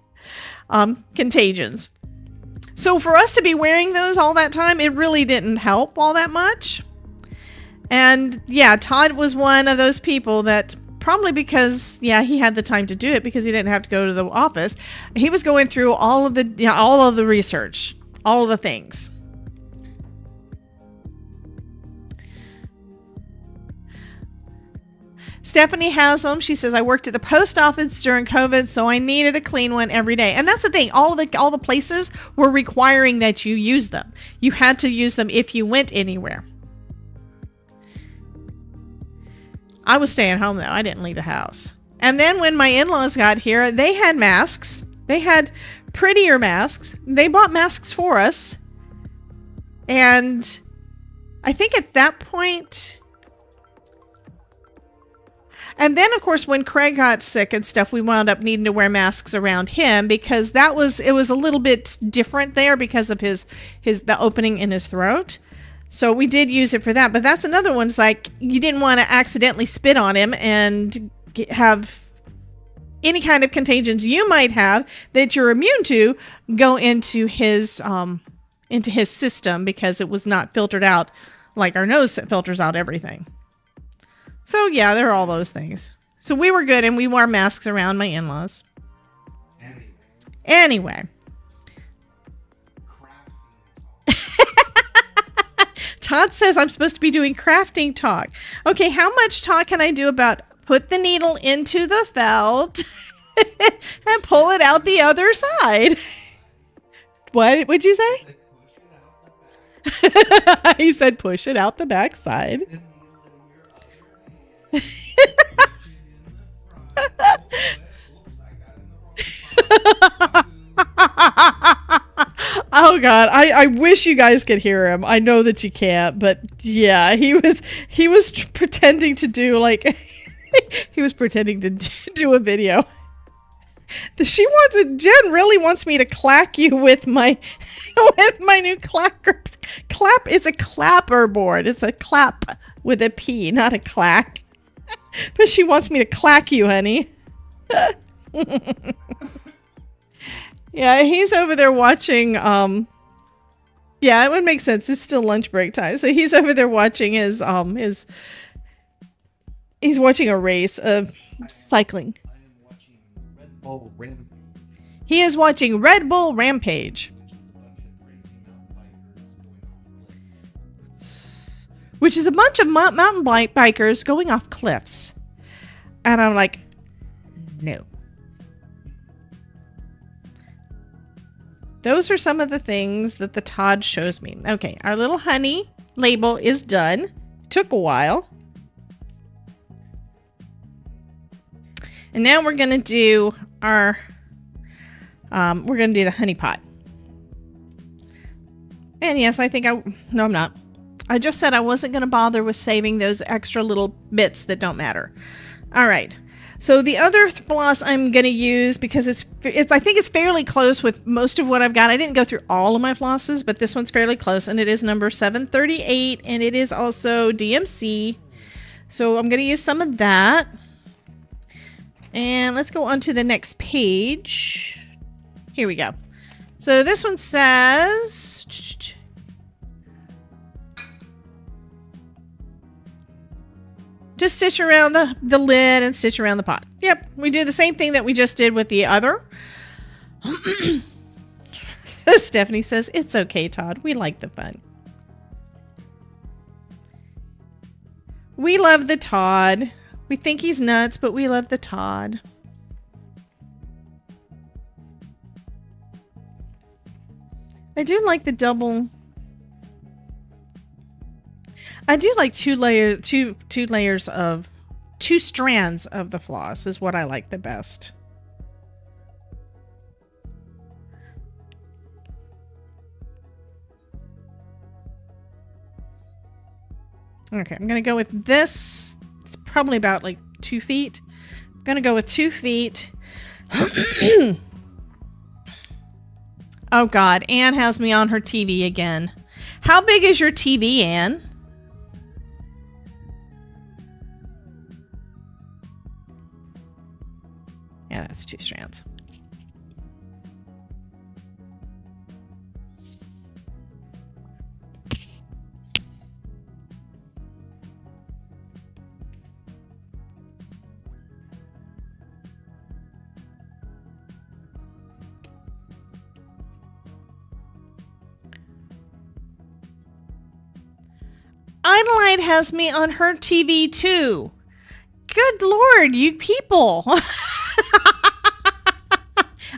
contagions. So for us to be wearing those all that time, it really didn't help all that much. And yeah, Todd was one of those people that probably because, yeah, he had the time to do it because he didn't have to go to the office. He was going through all of the research, all of the things. Stephanie has them. She says, I worked at the post office during COVID, so I needed a clean one every day. And that's the thing. All the places were requiring that you use them. You had to use them if you went anywhere. I was staying home, though. I didn't leave the house. And then when my in-laws got here, they had masks. They had prettier masks. They bought masks for us. And I think at that point... And then, of course, when Craig got sick and stuff, we wound up needing to wear masks around him because it was a little bit different there because of the opening in his throat. So we did use it for that. But that's another one. It's like you didn't want to accidentally spit on him and have any kind of contagions you might have that you're immune to go into his system because it was not filtered out like our nose filters out everything. So yeah, there are all those things. So we were good and we wore masks around my in-laws. Anyway. Todd says I'm supposed to be doing crafting talk. Okay, how much talk can I do about put the needle into the felt and pull it out the other side? What would you say? He said push it out the back side. Oh God, I wish you guys could hear him. I know that you can't, but yeah, he was pretending to do like he was pretending to do a video. Jen really wants me to clack you with my new clacker clap. It's a clapper board. It's a clap with a P, not a clack. But she wants me to clack you, honey. Yeah, he's over there watching, yeah, it would make sense. It's still lunch break time. So he's over there watching he's watching a race of cycling. He is watching Red Bull Rampage. Which is a bunch of mountain bikers going off cliffs. And I'm like, no. Those are some of the things that the Todd shows me. Okay, our little honey label is done. Took a while. And now we're going to do the honey pot. And yes, no, I'm not. I just said I wasn't going to bother with saving those extra little bits that don't matter. All right. So the other floss I'm going to use because I think it's fairly close with most of what I've got. I didn't go through all of my flosses, but this one's fairly close and it is number 738 and it is also DMC. So I'm going to use some of that. And let's go on to the next page. Here we go. So this one says... Just stitch around the lid and stitch around the pot. Yep, we do the same thing that we just did with the other. Stephanie says, it's okay, Todd. We like the fun. We love the Todd. We think he's nuts, but we love the Todd. I do like the double. I do like two strands of the floss is what I like the best. Okay, I'm going to go with this. It's probably about like 2 feet. I'm going to go with 2 feet. Oh God, Anne has me on her TV again. How big is your TV, Anne? Yeah, that's 2 strands. Adeline has me on her TV too. Good Lord, you people.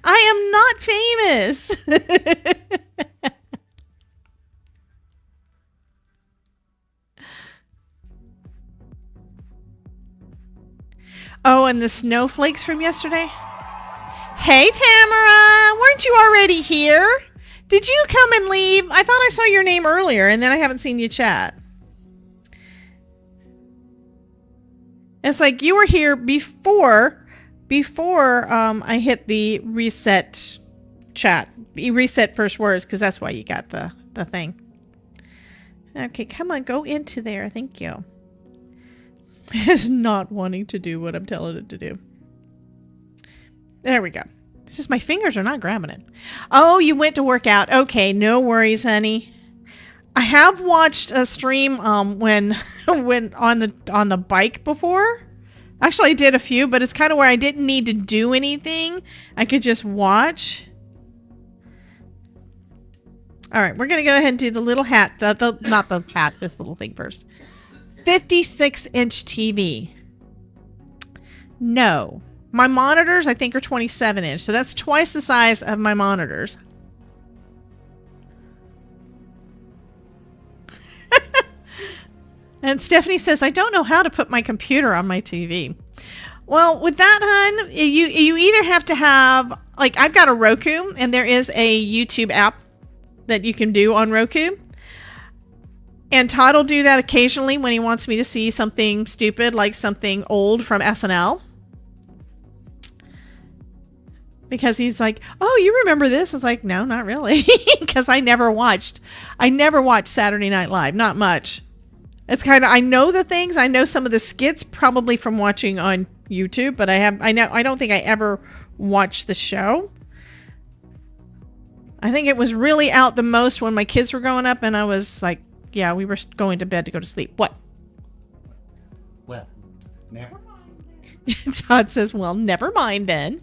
I am not famous. Oh, and the snowflakes from yesterday. Hey, Tamara, weren't you already here? Did you come and leave? I thought I saw your name earlier, and then I haven't seen you chat. It's like you were here before I hit the reset chat. You reset first words because that's why you got the thing. Okay, come on, go into there. Thank you. It's not wanting to do what I'm telling it to do. There we go. It's just my fingers are not grabbing it. Oh, you went to work out. Okay, no worries, honey. I have watched a stream when on the bike before. Actually, I did a few, but it's kind of where I didn't need to do anything. I could just watch. All right, we're going to go ahead and do the little hat. Not the hat, this little thing first. 56-inch TV. No. My monitors, I think, are 27-inch. So that's twice the size of my monitors. And Stephanie says, I don't know how to put my computer on my TV. Well, with that, hon, you either have to have, like, I've got a Roku, and there is a YouTube app that you can do on Roku. And Todd will do that occasionally when he wants me to see something stupid, like something old from SNL. Because he's like, oh, you remember this? I was like, no, not really. Because I never watched Saturday Night Live. Not much. It's kind of, I know the things. I know some of the skits probably from watching on YouTube, but I don't think I ever watched the show. I think it was really out the most when my kids were growing up, and I was like, yeah, we were going to bed to go to sleep. What? Well, never mind. Todd says, well, never mind then.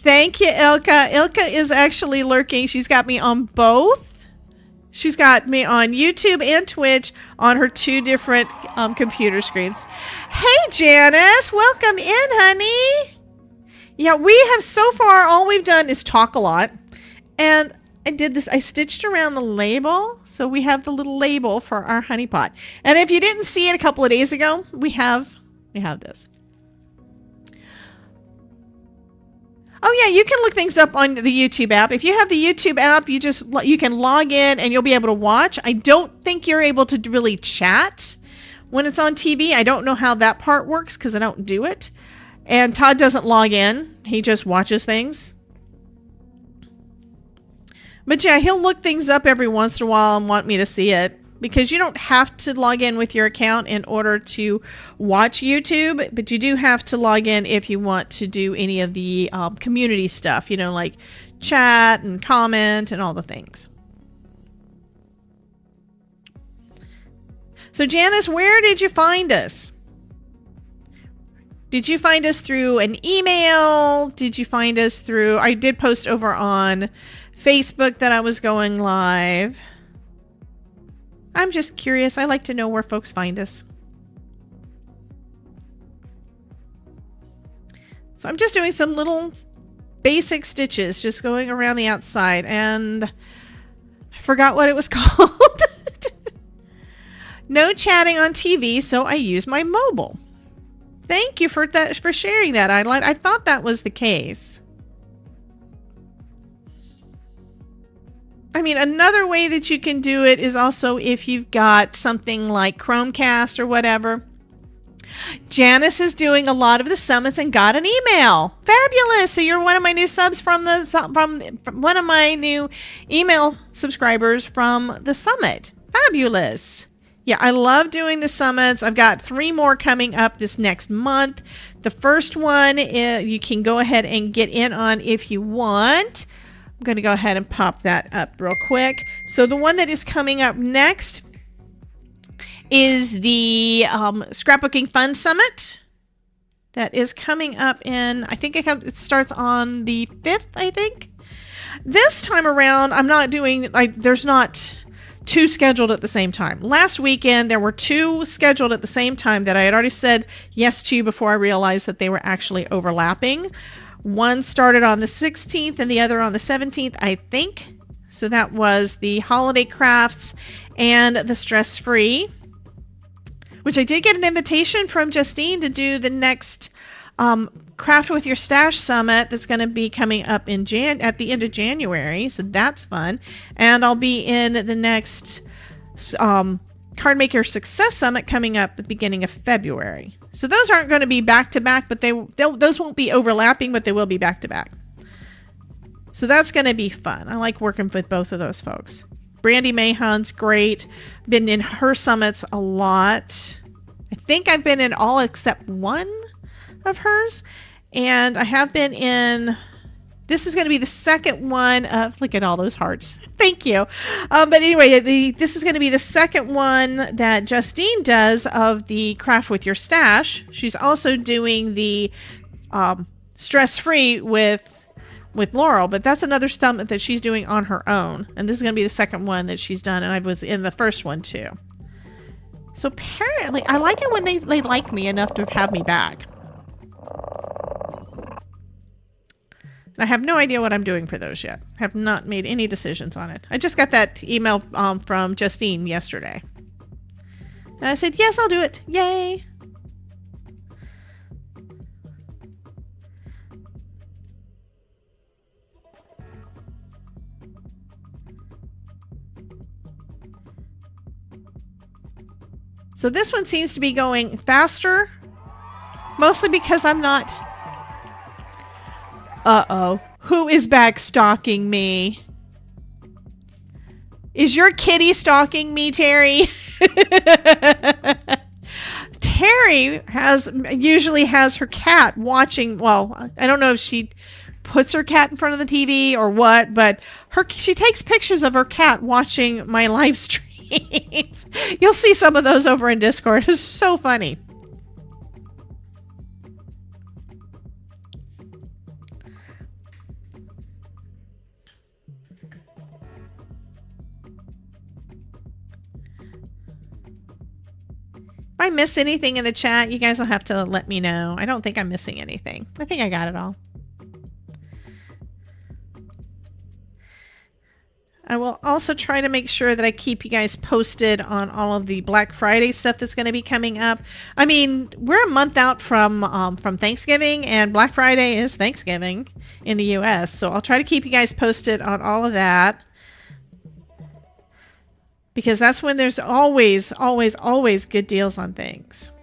Thank you, Ilka. Ilka is actually lurking. She's got me on both. She's got me on YouTube and Twitch on her 2 different computer screens. Hey, Janice. Welcome in, honey. Yeah, we have so far, all we've done is talk a lot. And I did this. I stitched around the label. So we have the little label for our honey pot. And if you didn't see it a couple of days ago, we have this. Oh yeah, you can look things up on the YouTube app. If you have the YouTube app, you can log in and you'll be able to watch. I don't think you're able to really chat when it's on TV. I don't know how that part works because I don't do it. And Todd doesn't log in. He just watches things. But yeah, he'll look things up every once in a while and want me to see it. Because you don't have to log in with your account in order to watch YouTube, but you do have to log in if you want to do any of the community stuff, like chat and comment and all the things. So Janice, where did you find us? Did you find us through an email? Did you find us through... I did post over on Facebook that I was going live. I'm just curious. I like to know where folks find us. So I'm just doing some little basic stitches, just going around the outside, and I forgot what it was called. No chatting on TV, so I use my mobile. Thank you for that, for sharing that. I thought that was the case. I mean, another way that you can do it is also if you've got something like Chromecast or whatever. Janice is doing a lot of the summits and got an email. Fabulous! So you're one of my new subs from one of my new email subscribers from the summit. Fabulous! Yeah, I love doing the summits. I've got 3 more coming up this next month. The first one you can go ahead and get in on if you want. I'm going to go ahead and pop that up real quick. So the one that is coming up next is the Scrapbooking Fun Summit. That is coming up in, I think it starts on the 5th, I think. This time around, I'm not doing, there's not 2 scheduled at the same time. Last weekend, there were 2 scheduled at the same time that I had already said yes to before I realized that they were actually overlapping. One started on the 16th and the other on the 17th, I think. So that was the Holiday Crafts and the Stress Free, which I did get an invitation from Justine to do the next Craft with Your Stash Summit that's going to be coming up in at the end of January. So that's fun. And I'll be in the next Cardmaker Success Summit coming up at the beginning of February. So those aren't going to be back to back, but those won't be overlapping, but they will be back to back. So that's going to be fun. I like working with both of those folks. Brandy Mahon's great. Been in her summits a lot. I think I've been in all except one of hers. And I have been in, this is going to be the second one of, look at all those hearts. Thank you. But anyway, this is going to be the second one that Justine does of the Craft with Your Stash. She's also doing the Stress Free with Laurel, but that's another summit that she's doing on her own. And this is going to be the second one that she's done. And I was in the first one too. So apparently, I like it when they like me enough to have me back. I have no idea what I'm doing for those yet. Have not made any decisions on it. I just got that email from Justine yesterday. And I said, yes, I'll do it. Yay. So this one seems to be going faster, mostly because I'm not... Uh-oh. Who is back stalking me? Is your kitty stalking me, Terry? Terry usually has her cat watching. Well, I don't know if she puts her cat in front of the TV or what, but she takes pictures of her cat watching my live streams. You'll see some of those over in Discord. It's so funny. If I miss anything in the chat, you guys will have to let me know. I don't think I'm missing anything. I think I got it all. I will also try to make sure that I keep you guys posted on all of the Black Friday stuff that's going to be coming up. I mean, we're a month out from Thanksgiving, and Black Friday is Thanksgiving in the US. So I'll try to keep you guys posted on all of that, because that's when there's always, always, always good deals on things.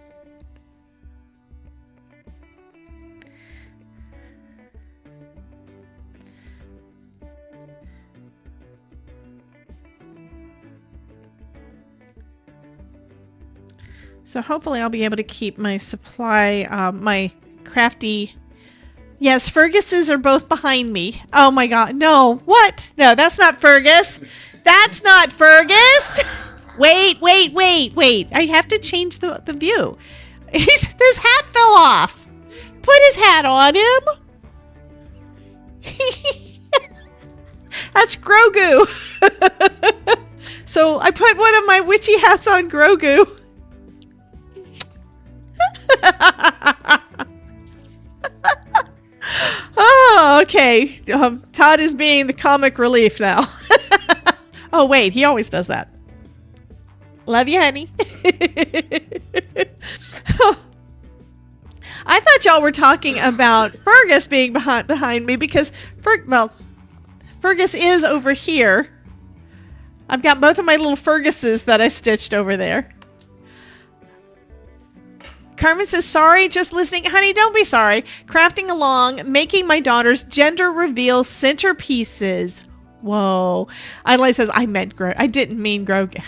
So hopefully I'll be able to keep my supply, my crafty... Yes, Ferguses are both behind me. Oh my God, no, what? No, that's not Fergus. That's not Fergus. Wait. I have to change the view. His hat fell off. Put his hat on him. That's Grogu. So I put one of my witchy hats on Grogu. Oh, okay. Todd is being the comic relief now. Oh, wait. He always does that. Love you, honey. I thought y'all were talking about Fergus being behind me because, Fergus is over here. I've got both of my little Ferguses that I stitched over there. Carmen says, sorry, just listening. Honey, don't be sorry. Crafting along, making my daughter's gender reveal centerpieces. Whoa. Adelaide says, I didn't mean Grogu.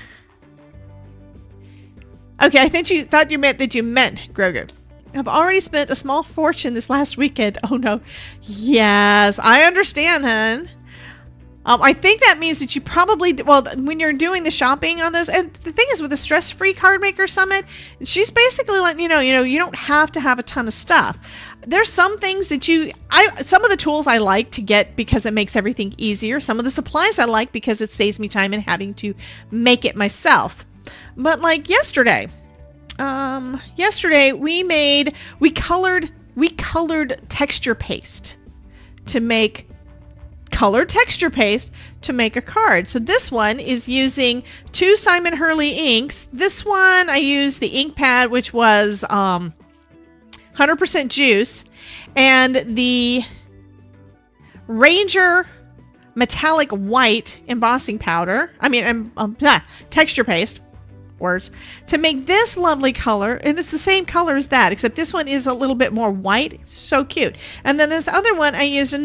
Okay, I think you thought you meant that you meant Grogu. I've already spent a small fortune this last weekend. Oh, no. Yes, I understand, hun. I think that means that you probably, when you're doing the shopping on those, and the thing is with the Stress-Free Card Maker Summit, she's basically letting you know, you don't have to have a ton of stuff. There's some things that some of the tools I like to get because it makes everything easier. Some of the supplies I like because it saves me time in having to make it myself. But like yesterday we colored texture paste to make a card. So this one is using 2 Simon Hurley inks. This one I used the ink pad, which was 100% juice, and the Ranger metallic white embossing powder. Texture paste. Words to make this lovely color, and it's the same color as that, except this one is a little bit more white. So cute. And then this other one I used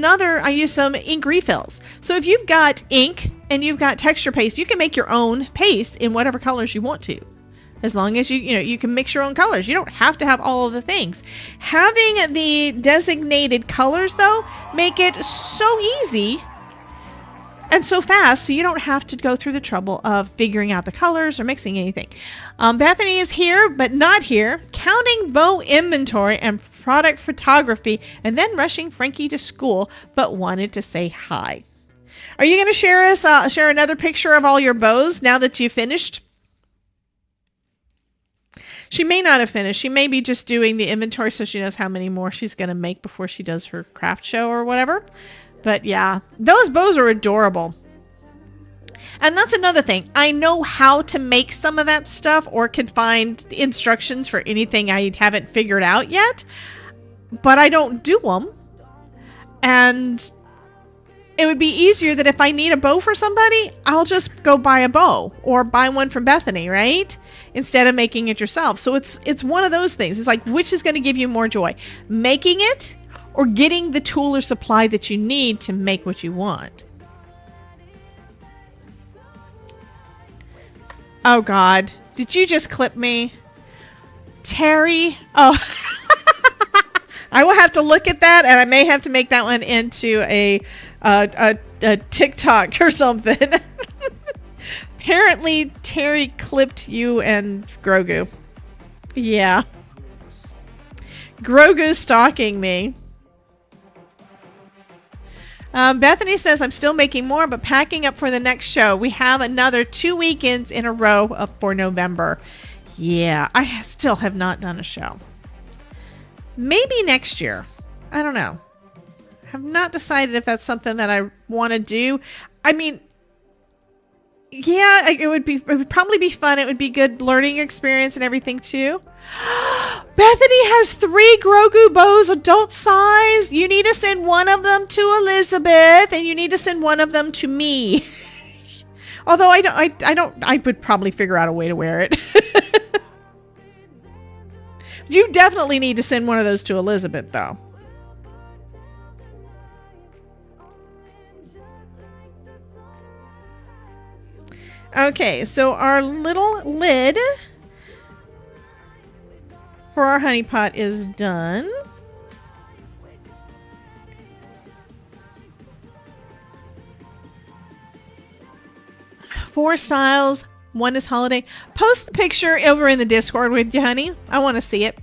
some ink refills. So if you've got ink and you've got texture paste, you can make your own paste in whatever colors you want to, as long as you can mix your own colors. You don't have to have all of the things. Having the designated colors though make it so easy and so fast, so you don't have to go through the trouble of figuring out the colors or mixing anything. Bethany is here, but not here, counting bow inventory and product photography, and then rushing Frankie to school, but wanted to say hi. Are you going to share another picture of all your bows now that you finished? She may not have finished. She may be just doing the inventory so she knows how many more she's going to make before she does her craft show or whatever. But yeah, those bows are adorable. And that's another thing. I know how to make some of that stuff, or could find instructions for anything I haven't figured out yet, but I don't do them. And it would be easier that if I need a bow for somebody, I'll just go buy a bow or buy one from Bethany, right? Instead of making it yourself. So it's one of those things. It's like, which is going to give you more joy? Making it, or getting the tool or supply that you need to make what you want? Oh God, did you just clip me? Terry? Oh, I will have to look at that, and I may have to make that one into a TikTok or something. Apparently Terry clipped you and Grogu. Yeah. Grogu stalking me. Bethany says, I'm still making more, but packing up for the next show. We have another 2 weekends in a row up for November. Yeah, I still have not done a show. Maybe next year. I don't know. I have not decided if that's something that I want to do. I mean, yeah, it would probably be fun. It would be good learning experience and everything too. Bethany has 3 Grogu bows, adult size. You need to send one of them to Elizabeth, and you need to send one of them to me. Although I would probably figure out a way to wear it. You definitely need to send one of those to Elizabeth, though. Okay, so our little lid for our honey pot is done. Four styles, One is holiday. Post the picture over in the Discord with you, honey. I want to see it.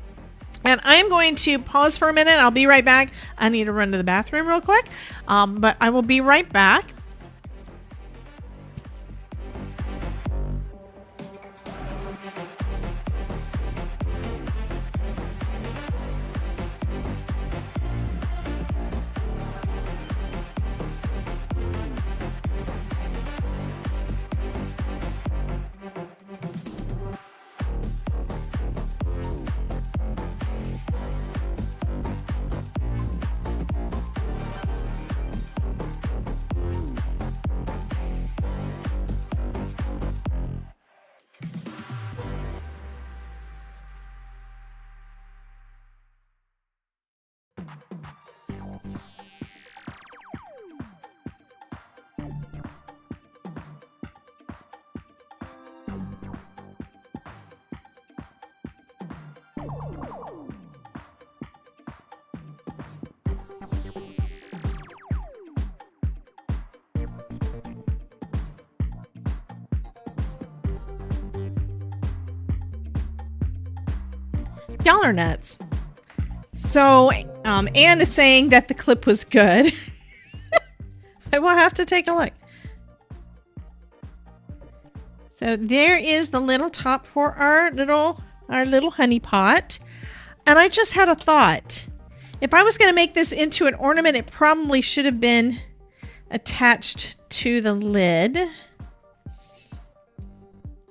And I'm going to pause for a minute. I'll be right back. I need to run to the bathroom real quick. But I will be right back. Y'all are nuts. So, Anne is saying that the clip was good. I will have to take a look. So there is the little top for our little honey pot. And I just had a thought. If I was going to make this into an ornament, it probably should have been attached to the lid.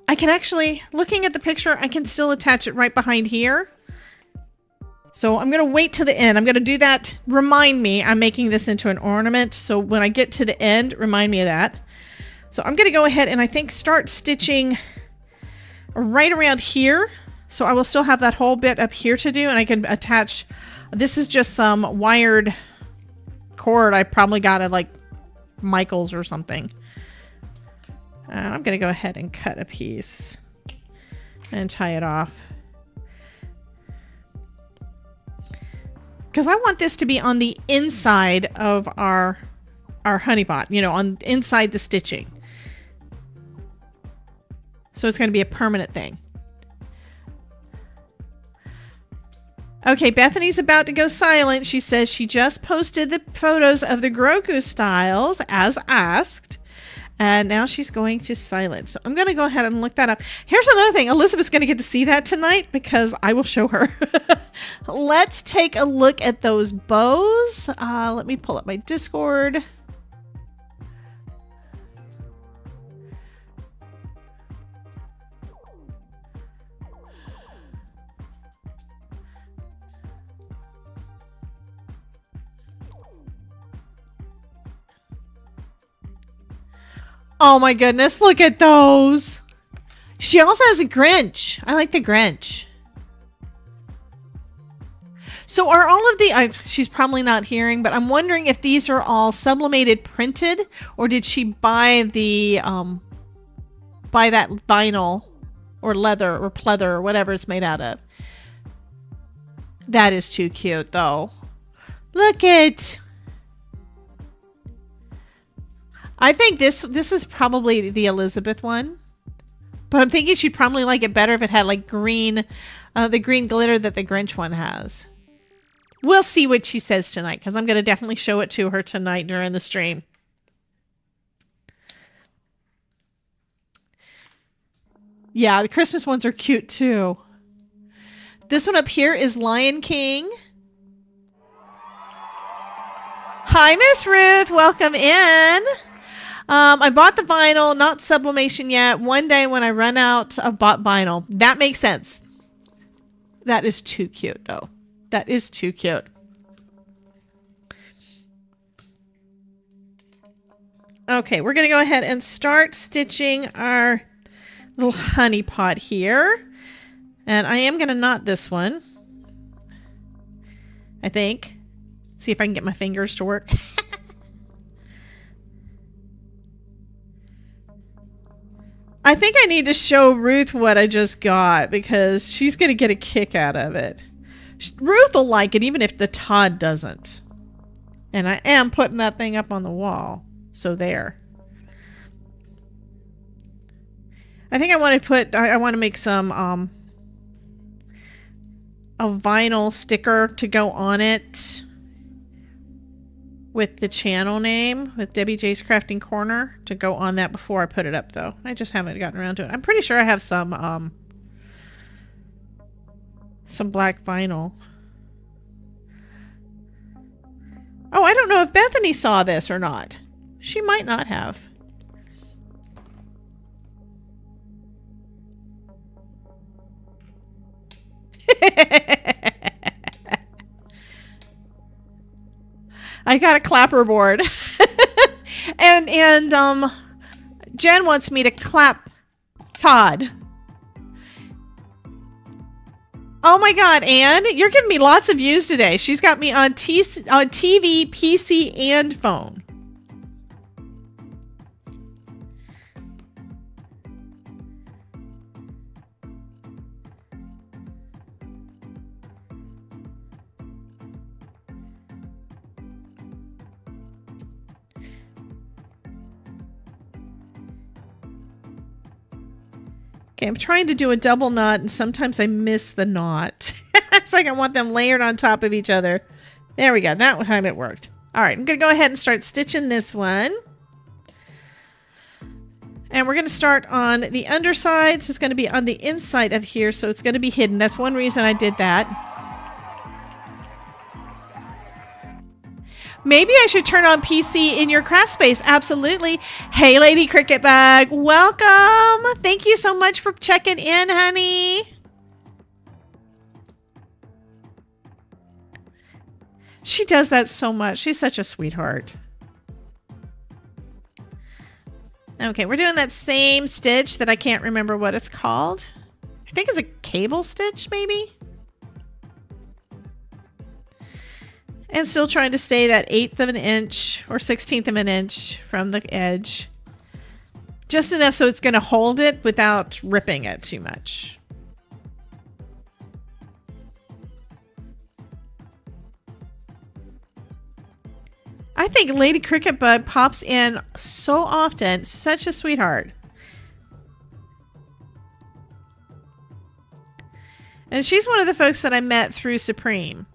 I can actually, looking at the picture, I can still attach it right behind here. So I'm going to wait to the end. I'm going to do that. Remind me I'm making this into an ornament. So when I get to the end, remind me of that. So I'm going to go ahead and I think start stitching right around here. So I will still have that whole bit up here to do. And I can attach, this is just some wired cord I probably got at like Michael's or something. And I'm going to go ahead and cut a piece and tie it off. Because I want this to be on the inside of our honey pot, you know, on inside the stitching. So it's going to be a permanent thing. Okay, Bethany's about to go silent. She says she just posted the photos of the Grogu styles as asked. And now she's going to silent. So I'm going to go ahead and look that up. Here's another thing. Elizabeth's going to get to see that tonight because I will show her. Let's take a look at those bows. Let me pull up my Discord. Oh my goodness, look at those. She also has a Grinch. I like the Grinch. So are all of the, she's probably not hearing, but I'm wondering if these are all sublimated printed or did she buy the, buy that vinyl or leather or pleather or whatever it's made out of. That is too cute though. Look it. I think this is probably the Elizabeth one, but I'm thinking she'd probably like it better if it had like green, the green glitter that the Grinch one has. We'll see what she says tonight because I'm going to definitely show it to her tonight during the stream. Yeah, the Christmas ones are cute too. This one up here is Lion King. Hi, Miss Ruth. Welcome in. I bought the vinyl, not sublimation yet. One day when I run out of bought vinyl. That makes sense. That is too cute, though. That is too cute. Okay, we're going to go ahead and start stitching our little honey pot here. And I am going to knot this one. I think. See if I can get my fingers to work. I think I need to show Ruth what I just got because she's going to get a kick out of it. Ruth will like it even if the Todd doesn't. And I am putting that thing up on the wall. So there. I think I want to put, I want to make some, a vinyl sticker to go on it with the channel name, with Debbie J's Crafting Corner, to go on that before I put it up, though. I just haven't gotten around to it. I'm pretty sure I have some black vinyl. Oh, I don't know if Bethany saw this or not. She might not have. I got a clapperboard. and Jen wants me to clap Todd. Oh my God, Anne, you're giving me lots of views today. She's got me on TV, PC, and phone. Okay, I'm trying to do a double knot, and sometimes I miss the knot. It's like I want them layered on top of each other. There we go. That time it worked. All right, I'm going to go ahead and start stitching this one. And we're going to start on the underside. So it's going to be on the inside of here, so it's going to be hidden. That's one reason I did that. Maybe I should turn on PC in your craft space. Absolutely. Hey, Lady Cricket Bug. Welcome. Thank you so much for checking in, honey. She does that so much. She's such a sweetheart. Okay, we're doing that same stitch that I can't remember what it's called. I think it's a cable stitch, maybe? And still trying to stay that 1/8 of an inch or 1/16 of an inch from the edge. Just enough so it's going to hold it without ripping it too much. I think Lady Cricket Bug pops in so often. Such a sweetheart. And she's one of the folks that I met through Supreme.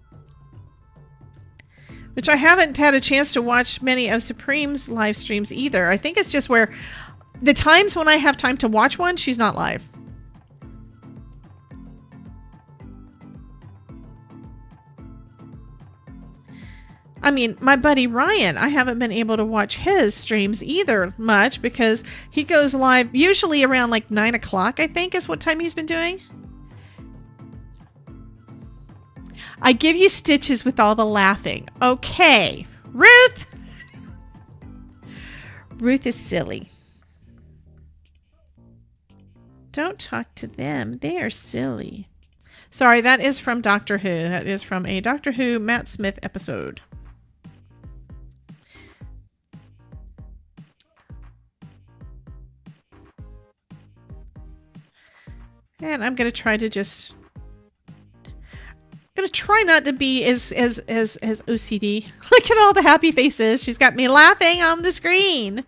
Which I haven't had a chance to watch many of Supreme's live streams either. I think it's just where the times when I have time to watch one, she's not live. I mean, my buddy Ryan, I haven't been able to watch his streams either much because he goes live usually around like 9 o'clock, I think is what time he's been doing. I give you stitches with all the laughing. Okay. Ruth! Ruth is silly. Don't talk to them. They are silly. Sorry, that is from Doctor Who. That is from a Doctor Who Matt Smith episode. And I'm going to try to just... I'm gonna try not to be as OCD. Look at all the happy faces. She's got me laughing on the screen.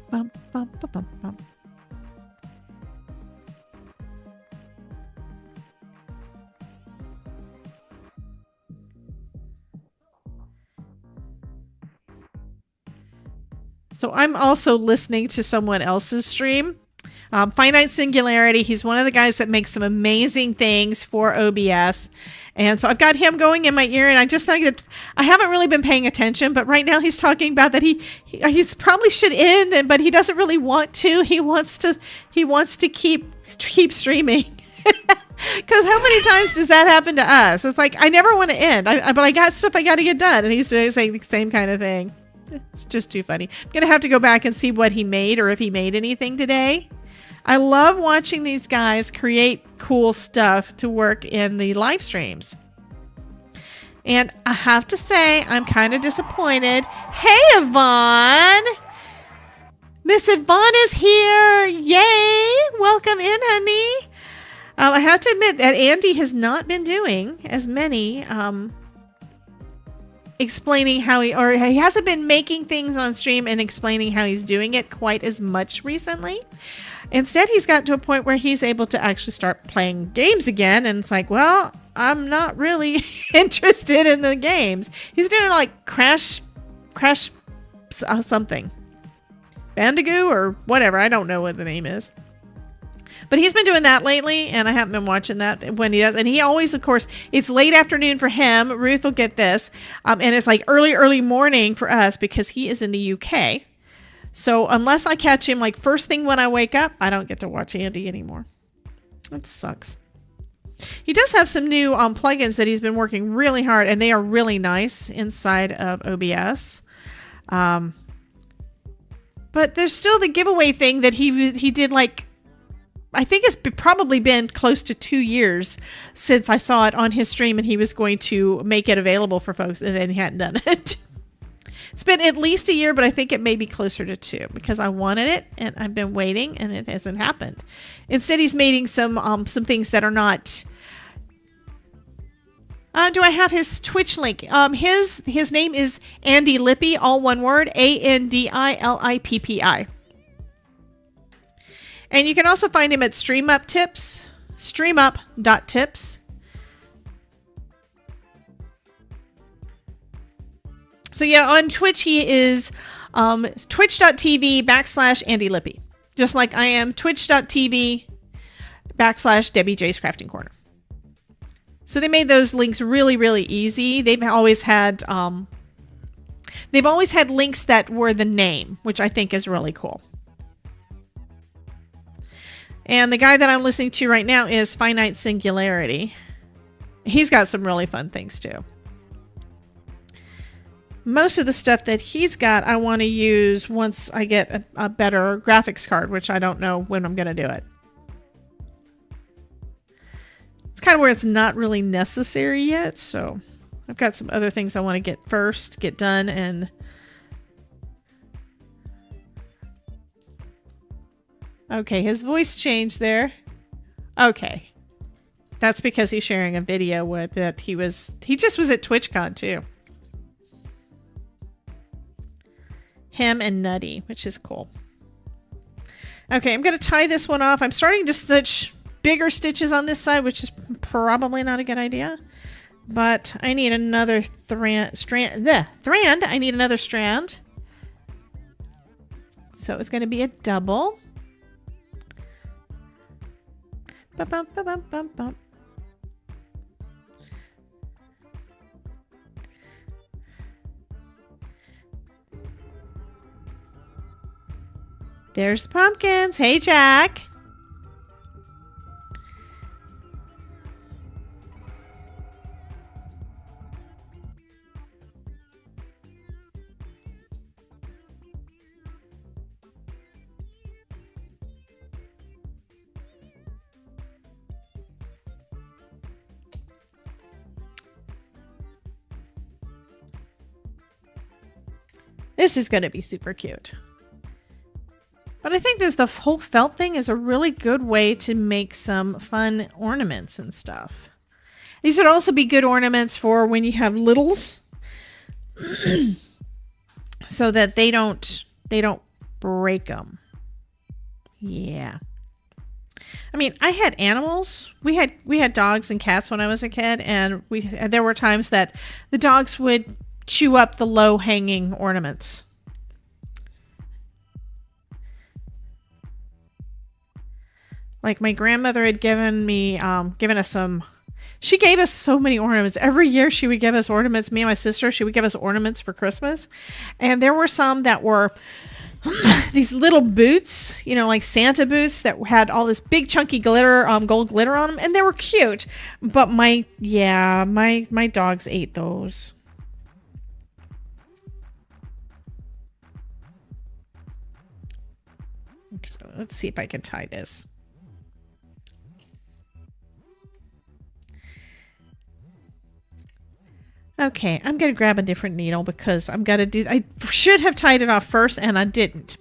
Bum, bum, bum, bum, bum. So I'm also listening to someone else's stream. Finite Singularity. He's one of the guys that makes some amazing things for OBS. And so I've got him going in my ear, and I just think I haven't really been paying attention, but right now he's talking about that he's probably should end, but he doesn't really want to. He wants to keep streaming. Because how many times does that happen to us? It's like, I never want to end, but I got stuff I got to get done, and he's saying the same kind of thing. It's just too funny. I'm going to have to go back and see what he made or if he made anything today. I love watching these guys create cool stuff to work in the live streams. And I have to say, I'm kind of disappointed. Hey, Yvonne! Miss Yvonne is here. Yay! Welcome in, honey. I have to admit that Andy has not been doing as many explaining how he hasn't been making things on stream and explaining how he's doing it quite as much recently. Instead, he's got to a point where he's able to actually start playing games again. And it's like, well, I'm not really interested in the games. He's doing like Crash something. Bandicoot or whatever. I don't know what the name is. But he's been doing that lately, and I haven't been watching that when he does. And he always, of course, it's late afternoon for him. Ruth will get this. And it's like early morning for us because he is in the UK. So unless I catch him like first thing when I wake up, I don't get to watch Andy anymore. That sucks. He does have some new plugins that he's been working really hard, and they are really nice inside of OBS. But there's still the giveaway thing that he did, like, I think it's probably been close to 2 years since I saw it on his stream, and he was going to make it available for folks, and then he hadn't done it. It's been at least a year, but I think it may be closer to 2 because I wanted it and I've been waiting and it hasn't happened. Instead, he's making some things that are not. Do I have his Twitch link? His name is Andy Lippy, all one word, ANDILIPPI. And you can also find him at streamup.tips. So yeah, on Twitch he is twitch.tv/Andy Lippy. Just like I am twitch.tv/Debbie J's Crafting Corner. So they made those links really, really easy. They've always had links that were the name, which I think is really cool. And the guy that I'm listening to right now is Finite Singularity. He's got some really fun things too. Most of the stuff that he's got, I want to use once I get a better graphics card, which I don't know when I'm going to do it. It's kind of where it's not really necessary yet, so I've got some other things I want to get done, and okay, his voice changed there. Okay. That's because he's sharing a video with that he just was at TwitchCon too. Him and Nutty, which is cool. Okay, I'm going to tie this one off. I'm starting to stitch bigger stitches on this side, which is probably not a good idea. But I need another strand. I need another strand. So it's going to be a double. Ba-bum, ba-bum, bum-bum. There's the pumpkins. Hey, Jack. This is going to be super cute. But I think the whole felt thing is a really good way to make some fun ornaments and stuff. These would also be good ornaments for when you have littles, so that they don't break them. Yeah. I mean, I had animals. We had dogs and cats when I was a kid, and there were times that the dogs would chew up the low-hanging ornaments. Like my grandmother had given us some. She gave us so many ornaments. Every year she would give us ornaments. Me and my sister, she would give us ornaments for Christmas. And there were some that were these little boots, like Santa boots that had all this big chunky glitter, gold glitter on them. And they were cute. But my dogs ate those. So let's see if I can tie this. Okay, I'm going to grab a different needle because I'm going to do, I should have tied it off first and I didn't.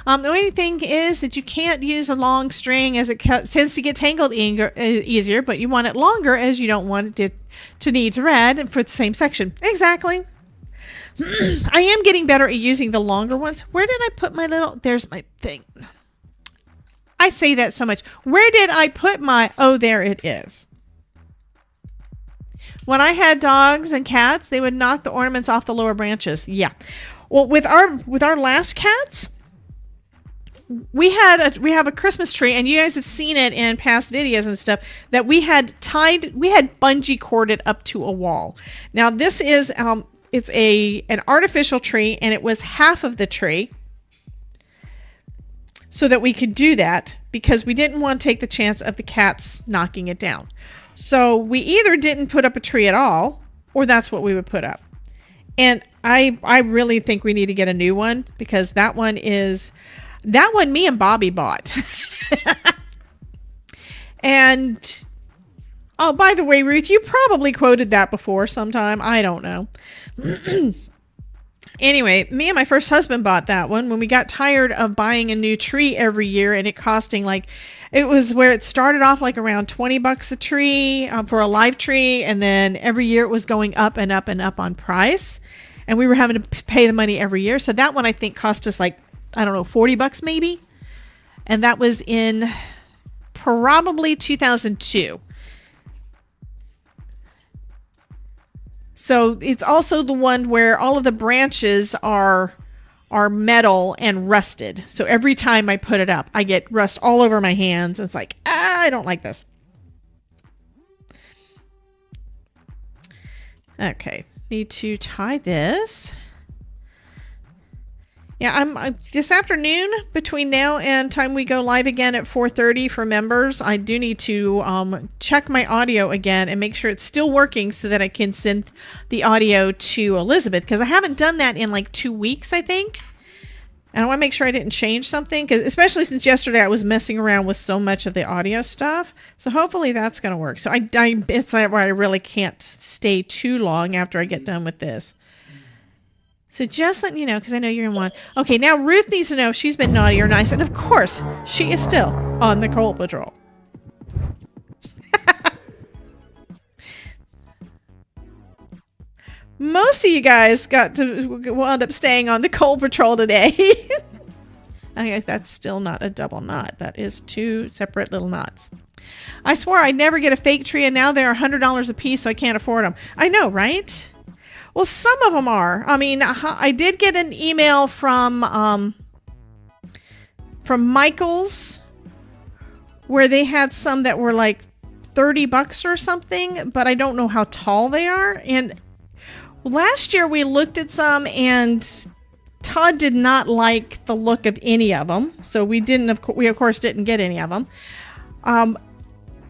The only thing is that you can't use a long string as it tends to get tangled easier, but you want it longer as you don't want it to need thread for the same section. Exactly. I am getting better at using the longer ones. Where did I put my little, there's my thing. I say that so much. Where did I put my, oh, there it is. When I had dogs and cats, they would knock the ornaments off the lower branches. Yeah. Well, with our last cats, we have a Christmas tree, and you guys have seen it in past videos and stuff that we had bungee corded up to a wall. Now this is it's an artificial tree, and it was half of the tree, so that we could do that because we didn't want to take the chance of the cats knocking it down. So we either didn't put up a tree at all, or that's what we would put up. And I really think we need to get a new one because that one me and Bobby bought. And oh, by the way, Ruth, you probably quoted that before sometime. I don't know. Anyway, me and my first husband bought that one when we got tired of buying a new tree every year and it costing like, it was where it started off like around $20 a tree for a live tree. And then every year it was going up and up and up on price. And we were having to pay the money every year. So that one I think cost us like, I don't know, $40 maybe. And that was in probably 2002. So it's also the one where all of the branches are metal and rusted. So every time I put it up, I get rust all over my hands. It's like, I don't like this. Okay, need to tie this. Yeah, I'm this afternoon between now and time we go live again at 4:30 for members. I do need to check my audio again and make sure it's still working so that I can send the audio to Elizabeth because I haven't done that in like 2 weeks, I think. And I want to make sure I didn't change something because especially since yesterday I was messing around with so much of the audio stuff. So hopefully that's going to work. So it's like where I really can't stay too long after I get done with this. So just letting you know, because I know you're going to want... Okay, now Ruth needs to know if she's been naughty or nice. And of course, she is still on the coal patrol. Most of you guys wound up staying on the coal patrol today. Okay, that's still not a double knot. That is 2 separate little knots. I swore I'd never get a fake tree, and now they're $100 a piece, so I can't afford them. I know, right? Well, some of them are. I mean, I did get an email from Michael's where they had some that were like $30 or something, but I don't know how tall they are. And last year we looked at some and Todd did not like the look of any of them. So we of course didn't get any of them.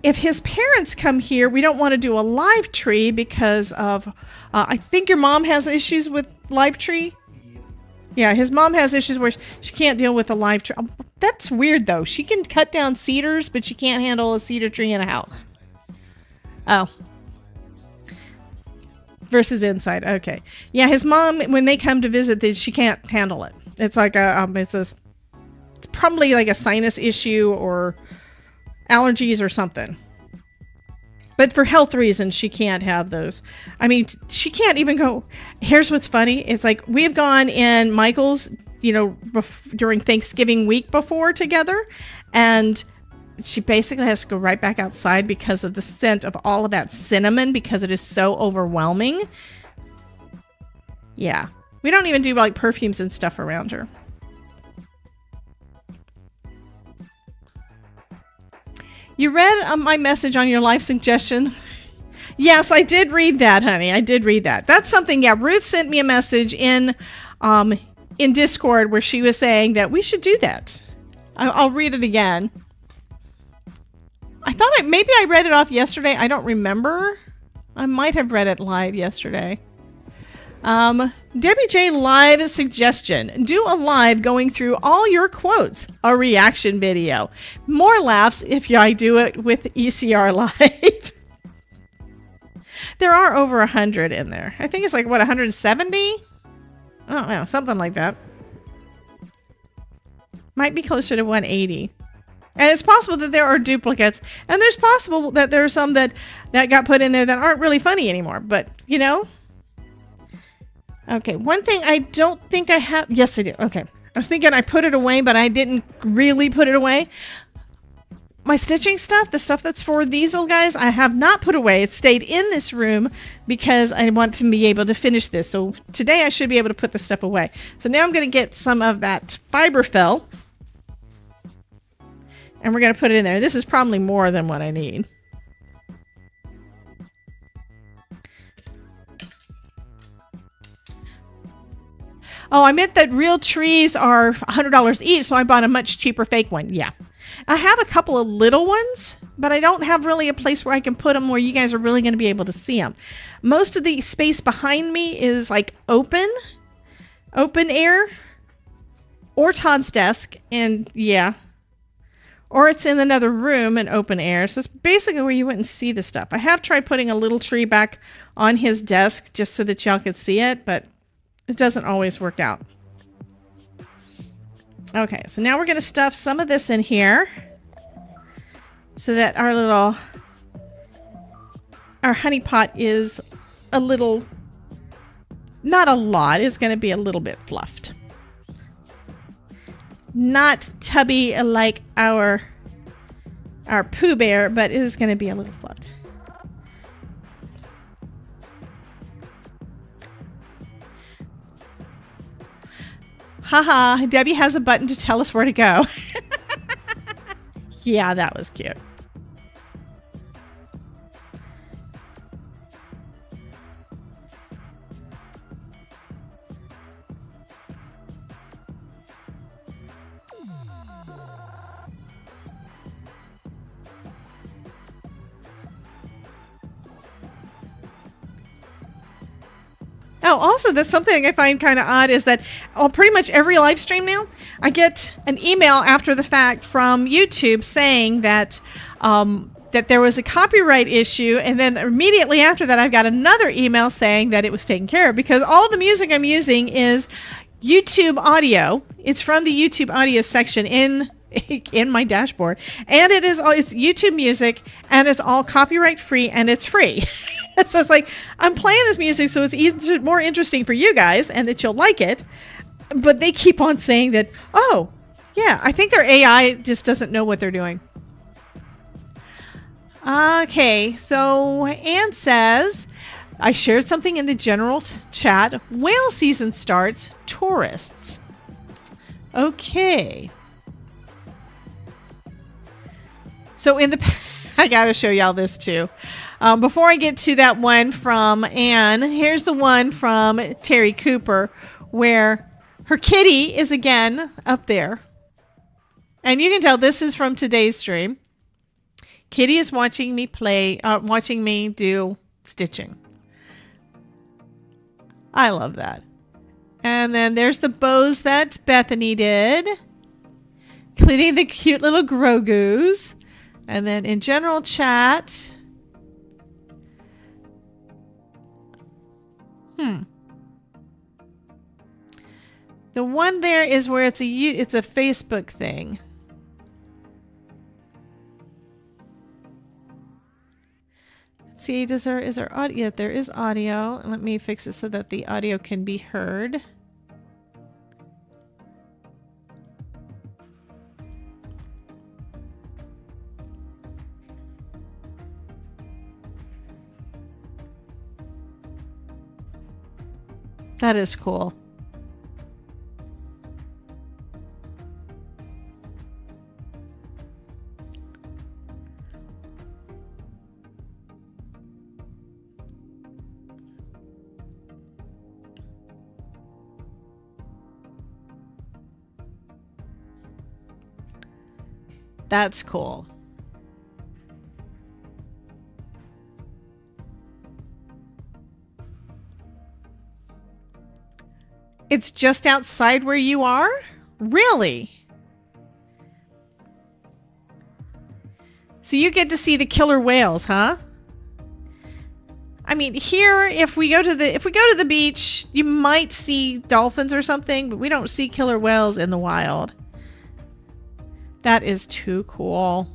If his parents come here, we don't want to do a live tree because of, I think your mom has issues with live tree. Yeah, his mom has issues where she can't deal with a live tree. That's weird though. She can cut down cedars, but she can't handle a cedar tree in a house. Oh. Versus inside. Okay. Yeah, his mom, when they come to visit, she can't handle it. It's like it's probably like a sinus issue or allergies or something. But for health reasons, she can't have those. I mean, she can't even go. Here's what's funny. It's like we've gone in Michael's, during Thanksgiving week before together. And she basically has to go right back outside because of the scent of all of that cinnamon because it is so overwhelming. Yeah. We don't even do like perfumes and stuff around her. You read my message on your live suggestion? Yes, I did read that, honey. I did read that. That's something, yeah, Ruth sent me a message in Discord where she was saying that we should do that. I'll read it again. I thought maybe I read it off yesterday. I don't remember. I might have read it live yesterday. Debbie J live suggestion. Do a live going through all your quotes. A reaction video. More laughs if I do it with ECR live. There are over 100 in there. I think it's like, what, 170? I don't know. Something like that. Might be closer to 180. And it's possible that there are duplicates. And there's possible that there are some that got put in there that aren't really funny anymore. But, you know. Okay, one thing I don't think I have. Yes, I do. Okay. I was thinking I put it away, but I didn't really put it away. My stitching stuff, the stuff that's for these little guys, I have not put away. It stayed in this room because I want to be able to finish this. So today I should be able to put the stuff away. So now I'm going to get some of that fiberfill. And we're going to put it in there. This is probably more than what I need. Oh, I meant that real trees are $100 each, so I bought a much cheaper fake one. Yeah. I have a couple of little ones, but I don't have really a place where I can put them where you guys are really going to be able to see them. Most of the space behind me is like open air, or Todd's desk, and yeah. Or it's in another room in open air. So it's basically where you wouldn't see the stuff. I have tried putting a little tree back on his desk just so that y'all could see it, but it doesn't always work out. Okay, so now we're going to stuff some of this in here so that our honey pot is a little, not a lot, it's going to be a little bit fluffed. Not tubby like our Pooh Bear, but it is going to be a little fluffed. Haha, Debbie has a button to tell us where to go. Yeah, that was cute. Oh, also, that's something I find kind of odd is that on pretty much every live stream now, I get an email after the fact from YouTube saying that that there was a copyright issue, and then immediately after that, I've got another email saying that it was taken care of because all the music I'm using is YouTube audio. It's from the YouTube audio section in my dashboard, and it's YouTube music, and it's all copyright free, and it's free. So it's like I'm playing this music so it's more interesting for you guys and that you'll like it, but they keep on saying that, oh yeah, I think their AI just doesn't know what they're doing. Okay, so Anne says, I shared something in the general chat. Whale season starts. Tourists. Okay. So I gotta show y'all this too. Before I get to that one from Anne, here's the one from Terry Cooper where her kitty is again up there. And you can tell this is from today's stream. Kitty is watching me watching me do stitching. I love that. And then there's the bows that Bethany did, including the cute little Grogu's. And then in general chat, the one there is where it's a Facebook thing. See, is there audio? Yeah, there is audio. Let me fix it so that the audio can be heard. That is cool. That's cool. It's just outside where you are? Really? So you get to see the killer whales, huh? I mean, here, if we go to the beach, you might see dolphins or something, but we don't see killer whales in the wild. That is too cool.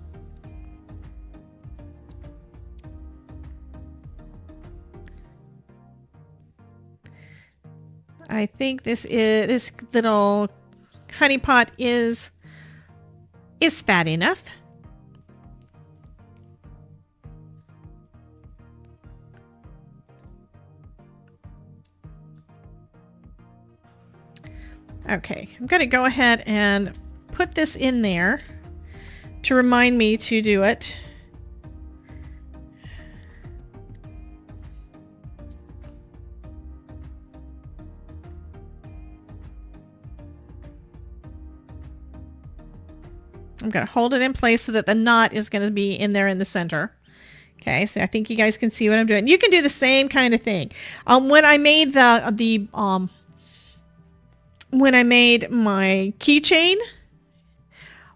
I think this little honey pot is fat enough. Okay, I'm going to go ahead and put this in there to remind me to do it. I'm going to hold it in place so that the knot is going to be in there in the center. Okay, so I think you guys can see what I'm doing. You can do the same kind of thing. When I made when I made my keychain,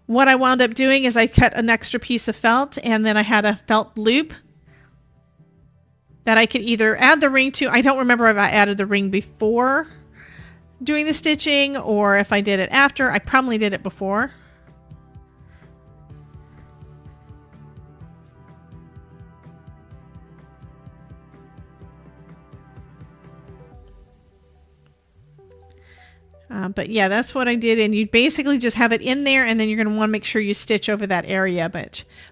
what I wound up doing is I cut an extra piece of felt, and then I had a felt loop that I could either add the ring to. I don't remember if I added the ring before doing the stitching or if I did it after. I probably did it before. But yeah, that's what I did. And you basically just have it in there, and then you're going to want to make sure you stitch over that area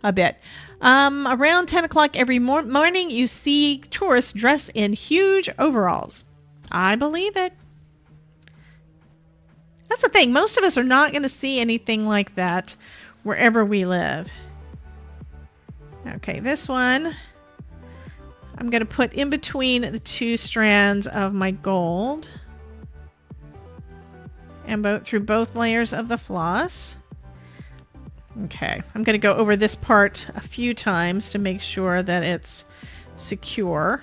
a bit. Around 10 o'clock every morning, you see tourists dressed in huge overalls. I believe it. That's the thing. Most of us are not going to see anything like that wherever we live. Okay, this one I'm going to put in between the two strands of my gold. And through both layers of the floss. Okay, I'm going to go over this part a few times to make sure that it's secure.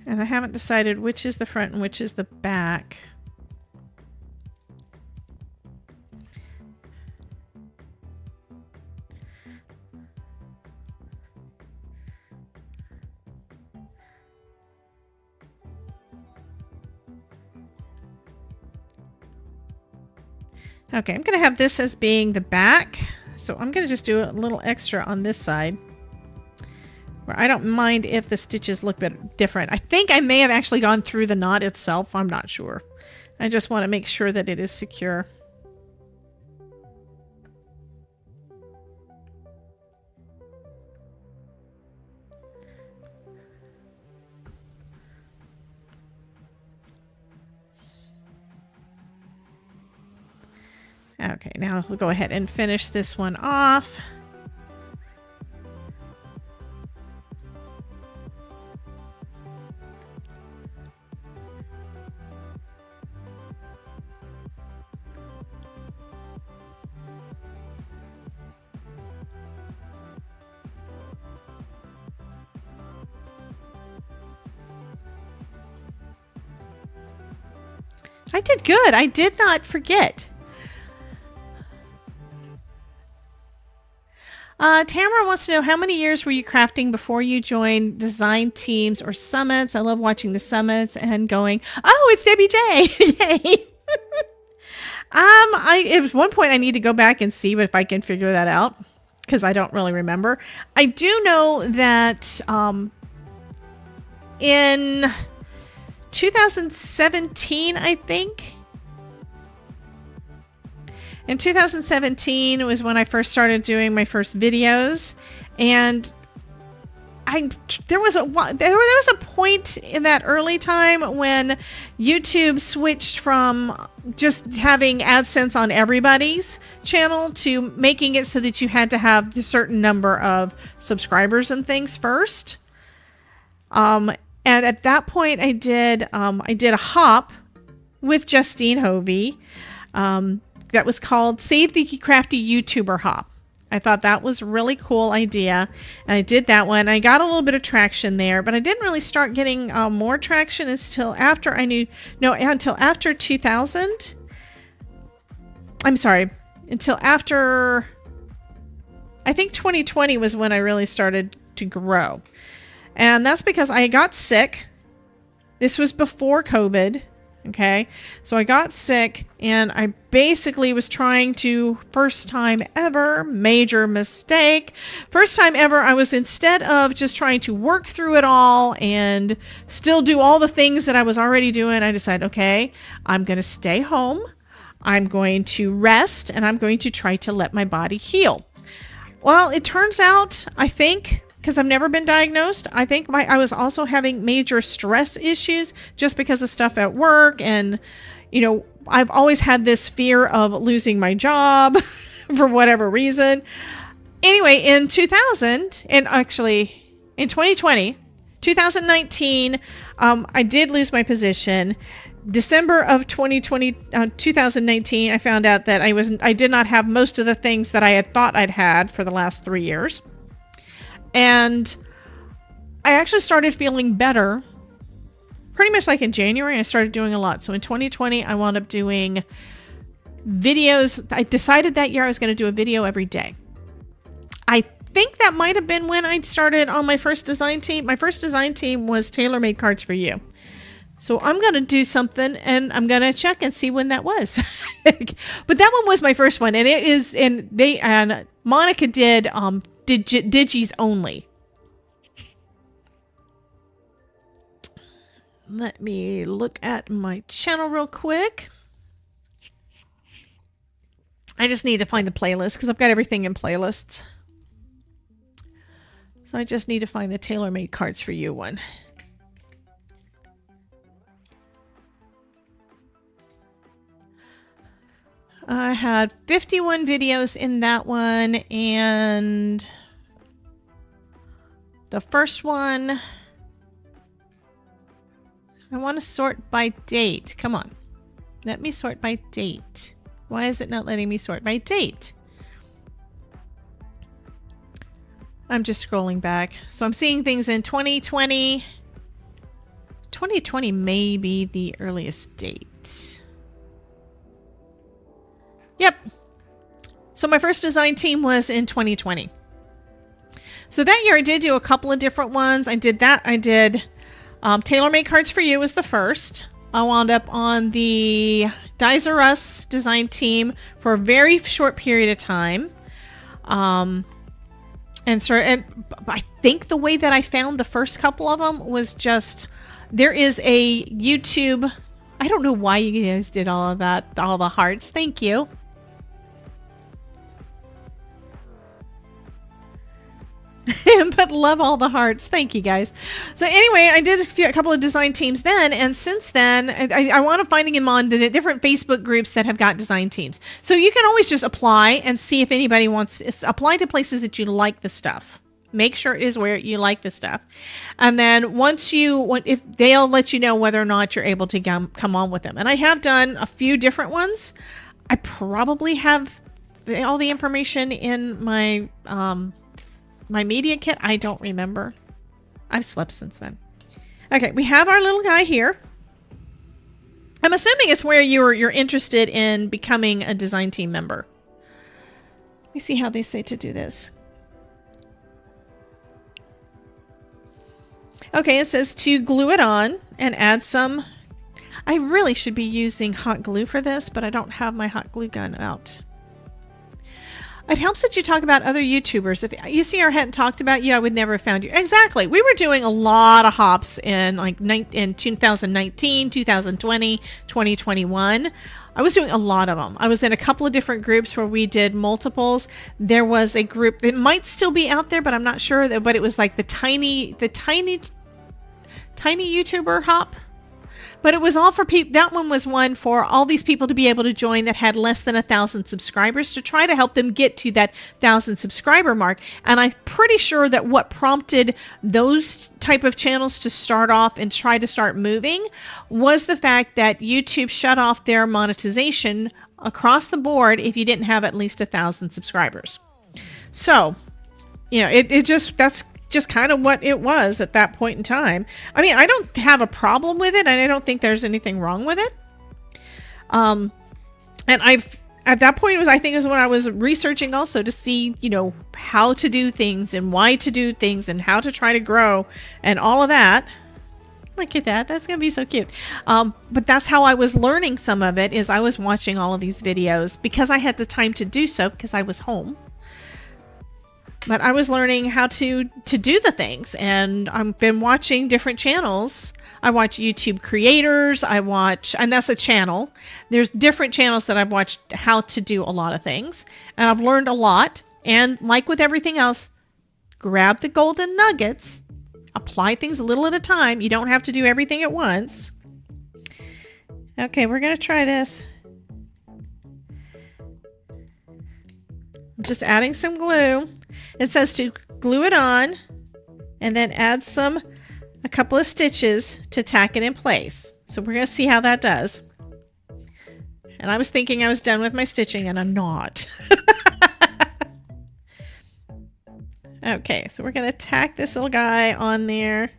And I haven't decided which is the front and which is the back. Okay, I'm going to have this as being the back. So I'm going to just do a little extra on this side, where I don't mind if the stitches look a bit different. I think I may have actually gone through the knot itself. I'm not sure. I just want to make sure that it is secure. Okay, now we'll go ahead and finish this one off. I did good. I did not forget. Tamara wants to know, how many years were you crafting before you joined design teams or summits? I love watching the summits and going, oh, it's Debbie J. Yay. At one point I need to go back and see if I can figure that out, because I don't really remember. I do know that in 2017, I think. In 2017 was when I first started doing my first videos, and there was a point in that early time when YouTube switched from just having AdSense on everybody's channel to making it so that you had to have a certain number of subscribers and things first. And at that point, I did a hop with Justine Hovey. that was called Save the Crafty YouTuber Hop. I thought that was a really cool idea, and I did that one. I got a little bit of traction there, but I didn't really start getting more traction until after until after 2000. I'm sorry, until after, I think 2020 was when I really started to grow. And that's because I got sick. This was before COVID. Okay, so I got sick and I basically was trying to, first time ever, major mistake. First time ever, I was, instead of just trying to work through it all and still do all the things that I was already doing, I decided, okay, I'm going to stay home. I'm going to rest and I'm going to try to let my body heal. Well, it turns out, I think, because I've never been diagnosed, I think I was also having major stress issues just because of stuff at work. And, you know, I've always had this fear of losing my job for whatever reason. Anyway, in 2000, and actually in 2019, I did lose my position. December of 2019, I found out that I did not have most of the things that I had thought I'd had for the last 3 years. And I actually started feeling better pretty much like in January. I started doing a lot. So in 2020, I wound up doing videos. I decided that year I was going to do a video every day. I think that might have been when I started on my first design team. My first design team was tailor-made cards for you. So I'm going to do something and I'm going to check and see when that was. But that one was my first one. And it is, and Monica did, Digis only. Let me look at my channel real quick. I just need to find the playlist because I've got everything in playlists. So I just need to find the tailor-made cards for you one. I had 51 videos in that one, and the first one, I want to sort by date. Come on. Let me sort by date. Why is it not letting me sort by date? I'm just scrolling back. So I'm seeing things in 2020. 2020 may be the earliest date. Yep. So my first design team was in 2020. So that year I did do a couple of different ones. I did tailor-made cards for you was the first. I wound up on the Dies R Us design team for a very short period of time. And I think the way that I found the first couple of them was just, there is a YouTube, I don't know why you guys did all of that, all the hearts. Thank you. But love all the hearts. Thank you guys. So anyway, I did a couple of design teams then, and since then I want to finding them on the different Facebook groups that have got design teams. So you can always just apply and see if anybody wants to apply to places that you like the stuff. Make sure it is where you like the stuff. And then if they'll let you know whether or not you're able to come on with them. And I have done a few different ones. I probably have all the information in my my media kit. I don't remember. I've slept since then. Okay, we have our little guy here. I'm assuming it's where you're interested in becoming a design team member. Let me see how they say to do this. Okay, it says to glue it on and add some. I really should be using hot glue for this, but I don't have my hot glue gun out. It helps that you talk about other YouTubers. If you see I hadn't talked about you, I would never have found you. Exactly. We were doing a lot of hops in in 2019, 2020, 2021. I was doing a lot of them. I was in a couple of different groups where we did multiples. There was a group, it might still be out there, but I'm not sure. But it was like the tiny YouTuber hop. But it was all for people. That one was one for all these people to be able to join that had less than 1,000 subscribers, to try to help them get to that 1,000 subscriber mark. And I'm pretty sure that what prompted those type of channels to start off and try to start moving was the fact that YouTube shut off their monetization across the board if you didn't have at least 1,000 subscribers. So, you know, that's just kind of what it was at that point in time. I mean, I don't have a problem with it, and I don't think there's anything wrong with it. And at that point I think it was when I was researching also to see, you know, how to do things and why to do things and how to try to grow and all of that. Look at that. That's going to be so cute. But that's how I was learning some of it, is I was watching all of these videos because I had the time to do so because I was home. But I was learning how to do the things, and I've been watching different channels. I watch YouTube creators. And that's a channel. There's different channels that I've watched how to do a lot of things, and I've learned a lot. And like with everything else, grab the golden nuggets, apply things a little at a time. You don't have to do everything at once. Okay, we're going to try this. I'm just adding some glue. It says to glue it on and then add a couple of stitches to tack it in place. So we're going to see how that does. And I was thinking I was done with my stitching, and I'm not. Okay, so we're going to tack this little guy on there.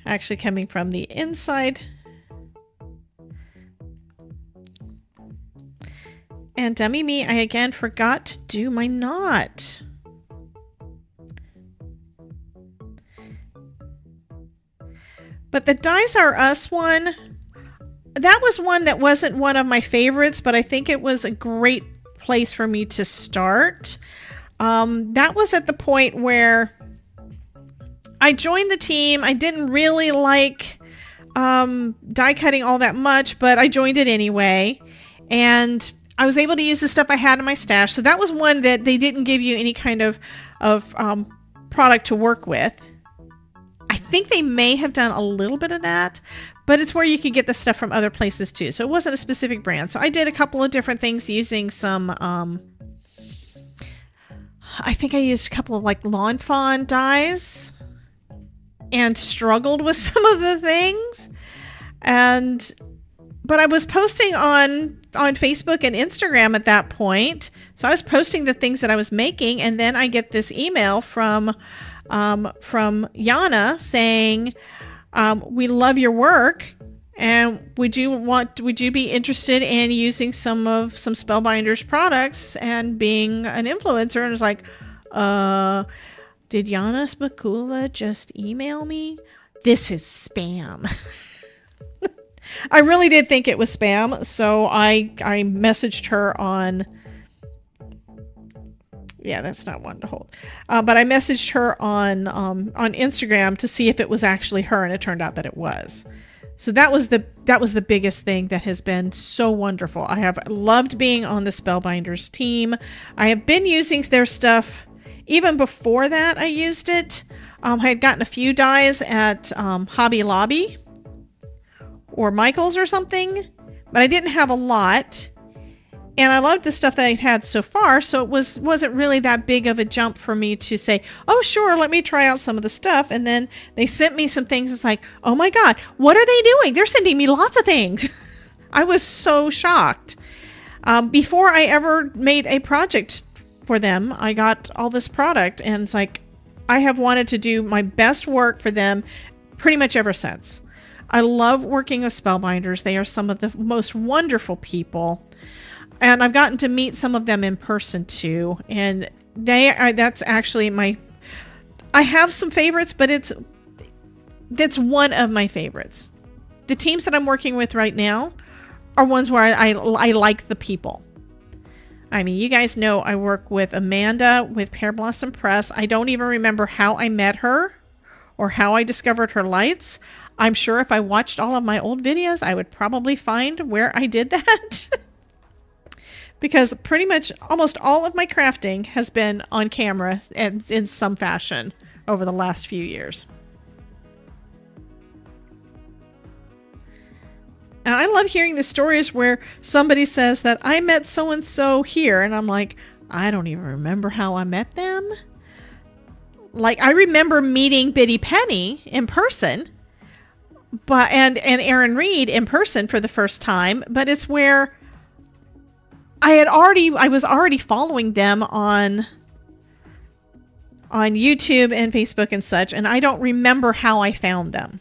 Actually coming from the inside. And dummy me, I again forgot to do my knot. But the Dies R Us one, that was one that wasn't one of my favorites, but I think it was a great place for me to start. That was at the point where I joined the team. I didn't really like die cutting all that much, but I joined it anyway. And I was able to use the stuff I had in my stash. So that was one that they didn't give you any kind of product to work with. I think they may have done a little bit of that, but it's where you could get the stuff from other places too. So it wasn't a specific brand. So I did a couple of different things using some, I think I used a couple of like Lawn Fawn dies and struggled with some of the things. But I was posting on Facebook and Instagram at that point. So I was posting the things that I was making, and then I get this email from Yana saying, we love your work, and would you be interested in using some Spellbinders products and being an influencer? And it's like, did Yana Spakula just email me? This is spam. I really did think it was spam, so I messaged her on, yeah, that's not one to hold, but I messaged her on Instagram to see if it was actually her, and it turned out that it was. So that was the biggest thing that has been so wonderful. I have loved being on the Spellbinders team. I have been using their stuff even before that. I used it. I had gotten a few dies at Hobby Lobby or Michael's or something, but I didn't have a lot, and I loved the stuff that I had so far, so it wasn't really that big of a jump for me to say, oh sure, let me try out some of the stuff. And then they sent me some things. It's like, oh my god, what are they doing? They're sending me lots of things. I was so shocked. Before I ever made a project for them, I got all this product, and it's like, I have wanted to do my best work for them pretty much ever since. I love working with Spellbinders. They are some of the most wonderful people. And I've gotten to meet some of them in person too. And that's actually I have some favorites, but that's one of my favorites. The teams that I'm working with right now are ones where I like the people. I mean, you guys know I work with Amanda with Pear Blossom Press. I don't even remember how I met her or how I discovered her lights. I'm sure if I watched all of my old videos, I would probably find where I did that. Because pretty much almost all of my crafting has been on camera and in some fashion over the last few years. And I love hearing the stories where somebody says that I met so-and-so here, and I'm like, I don't even remember how I met them. Like, I remember meeting Biddy Penny in person, but and Aaron Reed in person for the first time, but it's where I was already following them on YouTube and Facebook and such, and I don't remember how I found them.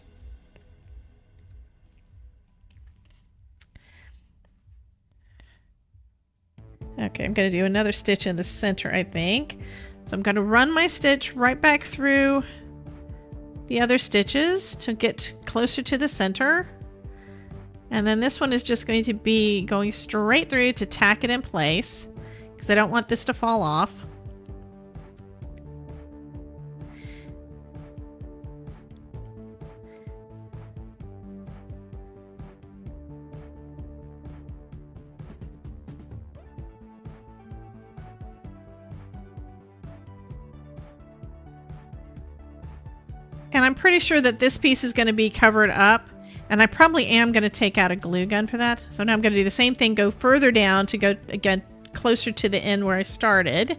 Okay, I'm going to do another stitch in the center, I think. So I'm going to run my stitch right back through the other stitches to get closer to the center. And then this one is just going to be going straight through to tack it in place because I don't want this to fall off. And I'm pretty sure that this piece is going to be covered up. And I probably am going to take out a glue gun for that. So now I'm going to do the same thing, go further down to go, again, closer to the end where I started.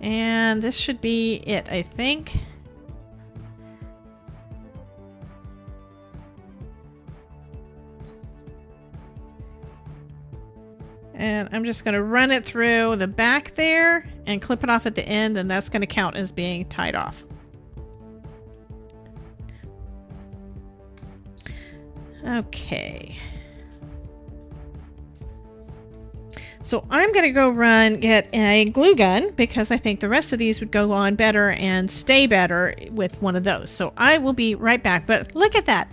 And this should be it, I think. And I'm just going to run it through the back there and clip it off at the end, and that's going to count as being tied off. Okay. So I'm going to go get a glue gun because I think the rest of these would go on better and stay better with one of those. So I will be right back. But look at that.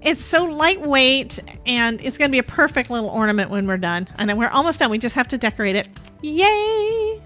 It's so lightweight and it's going to be a perfect little ornament when we're done. And then we're almost done. We just have to decorate it. Yay!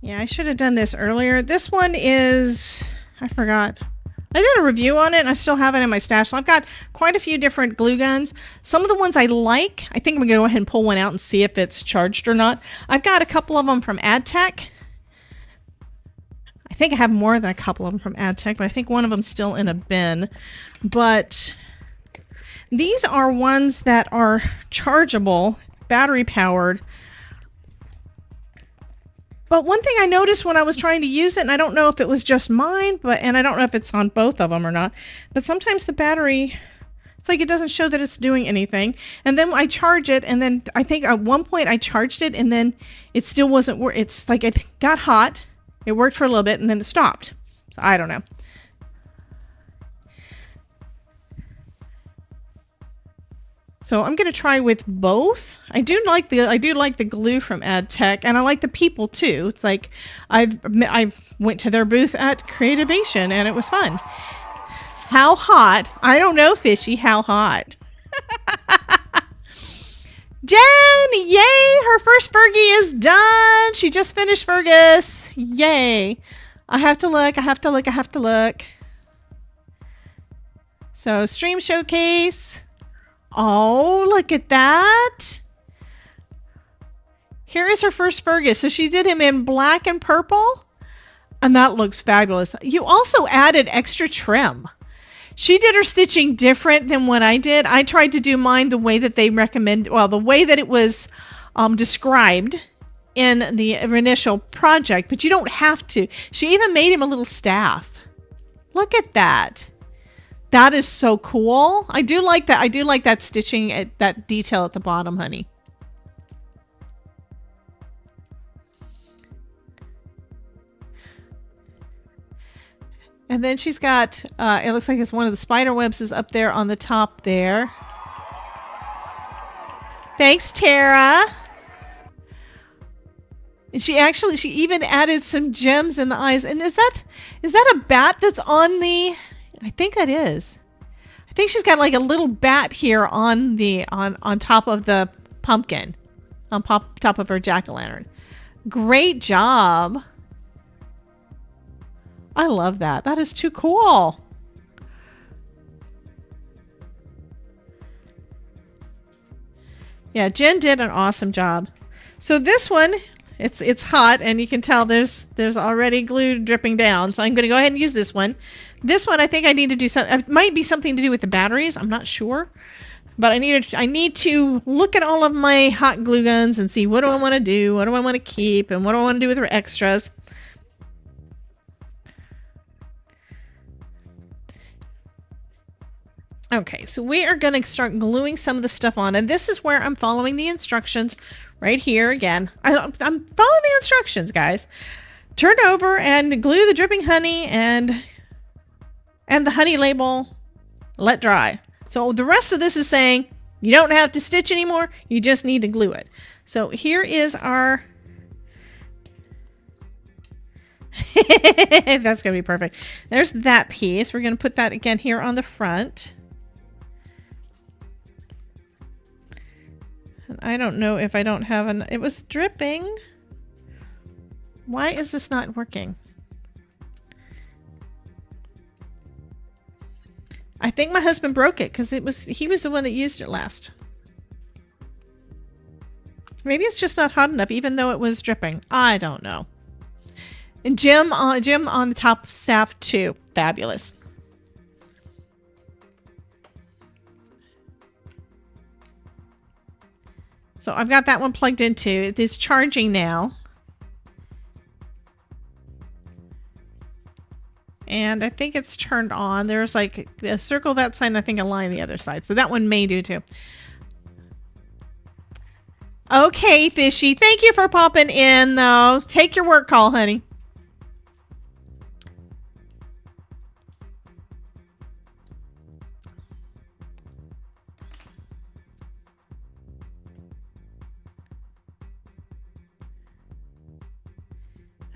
Yeah, I should have done this earlier. This one is, I forgot. I did a review on it and I still have it in my stash. So I've got quite a few different glue guns. Some of the ones I like, I think I'm going to go ahead and pull one out and see if it's charged or not. I've got a couple of them from AdTech. I think I have more than a couple of them from AdTech, but I think one of them's still in a bin. But these are ones that are chargeable, battery powered. But one thing I noticed when I was trying to use it, and I don't know if it was just mine, and I don't know if it's on both of them or not, but sometimes the battery, it's like it doesn't show that it's doing anything. And then I charge it, and then I think at one point I charged it, and then it still wasn't working. It's like it got hot, it worked for a little bit, and then it stopped. So I don't know. So I'm going to try with both. I do like the glue from AdTech, and I like the people too. It's like I went to their booth at Creativation and it was fun. How hot? I don't know, Fishy. How hot? Jen, yay! Her first Fergie is done. She just finished Fergus. Yay! I have to look. I have to look. I have to look. So stream showcase. Oh, look at that. Here is her first Fergus. So she did him in black and purple. And that looks fabulous. You also added extra trim. She did her stitching different than what I did. I tried to do mine the way that they recommend, well, the way that it was described in the initial project, but you don't have to. She even made him a little staff. Look at that. That is so cool. I do like that. I do like that stitching, that detail at the bottom, honey. And then she's got, it looks like it's one of the spider webs is up there on the top there. Thanks, Tara. And she even added some gems in the eyes. And is that a bat that's on the, I think that is. I think she's got like a little bat here on the, on top of the pumpkin, on top of her jack-o'-lantern. Great job. I love that. That is too cool. Yeah, Jen did an awesome job. So this one, it's hot and you can tell there's already glue dripping down. So I'm going to go ahead and use this one. This one I think I need to do something. It might be something to do with the batteries. I'm not sure. But I need to look at all of my hot glue guns and see what do I want to do, what do I want to keep, and what do I want to do with her extras. Okay, so we are going to start gluing some of the stuff on, and this is where I'm following the instructions right here again. I'm following the instructions, guys. Turn over and glue the dripping honey and the honey label, let dry. So the rest of this is saying you don't have to stitch anymore, you just need to glue it. So here is our... That's going to be perfect. There's that piece. We're going to put that again here on the front. And I don't know if I don't have an... It was dripping. Why is this not working? I think my husband broke it because he was the one that used it last. Maybe it's just not hot enough even though it was dripping. I don't know. And Jim on the top staff too. Fabulous. So I've got that one plugged into. It is charging now. And I think it's turned on. There's like a circle that side and I think a line the other side. So that one may do too. Okay, Fishy. Thank you for popping in though. Take your work call, honey.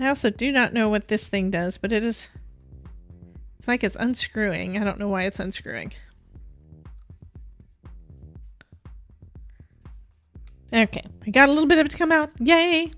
I also do not know what this thing does, but it's like it's unscrewing. I don't know why it's unscrewing. Okay, I got a little bit of it to come out. Yay!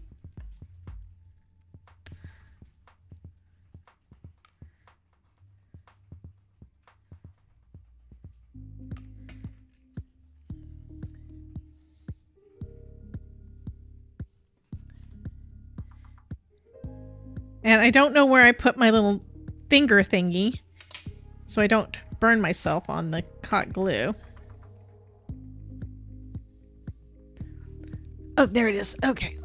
And I don't know where I put my little finger thingy, so I don't burn myself on the hot glue. Oh, there it is. Okay.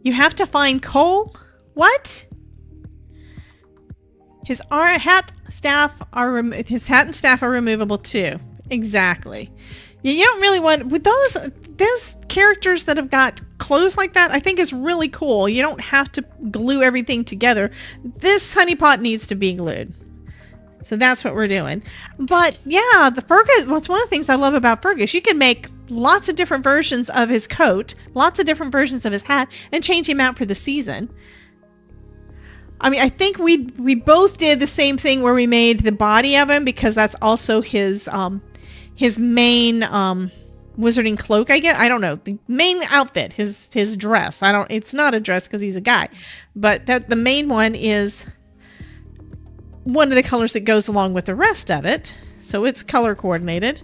You have to find Cole? What? His hat and staff are removable too. Exactly. You don't really want with those characters that have got clothes like that. I think it's really cool. You don't have to glue everything together. This honey pot needs to be glued. So that's what we're doing. But yeah, the Fergus, what's one of the things I love about Fergus, you can make lots of different versions of his coat, lots of different versions of his hat, and change him out for the season. I mean, I think we both did the same thing where we made the body of him because that's also his main wizarding cloak, I guess. I don't know. The main outfit, his dress. It's not a dress because he's a guy. But the main one is one of the colors that goes along with the rest of it. So it's color coordinated.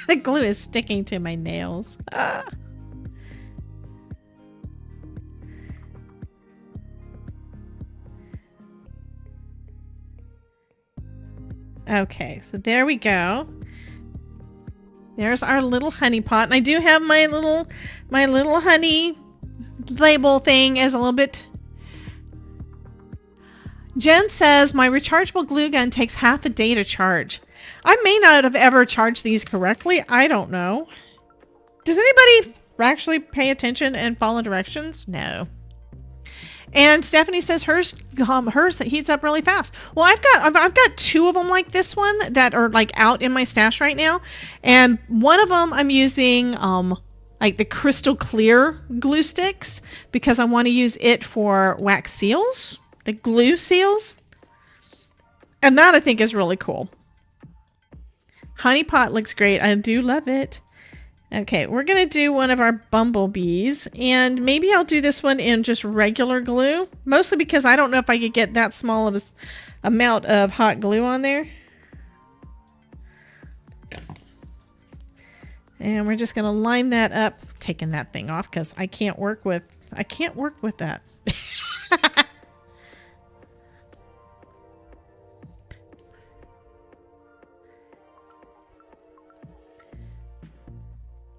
The glue is sticking to my nails. Ah. Okay, so there we go. There's our little honey pot. And I do have my little honey label thing as a little bit. Jen says my rechargeable glue gun takes half a day to charge. I may not have ever charged these correctly. I don't know. Does anybody actually pay attention and follow directions? No. And Stephanie says hers heats up really fast. Well, I've got 2 of them like this one that are like out in my stash right now, and one of them I'm using like the crystal clear glue sticks because I want to use it for wax seals, the glue seals, and that I think is really cool. Honey pot looks great. I do love it. Okay, we're going to do one of our bumblebees, and maybe I'll do this one in just regular glue, mostly because I don't know if I could get that small of a amount of hot glue on there. And we're just going to line that up, taking that thing off because I can't work with that.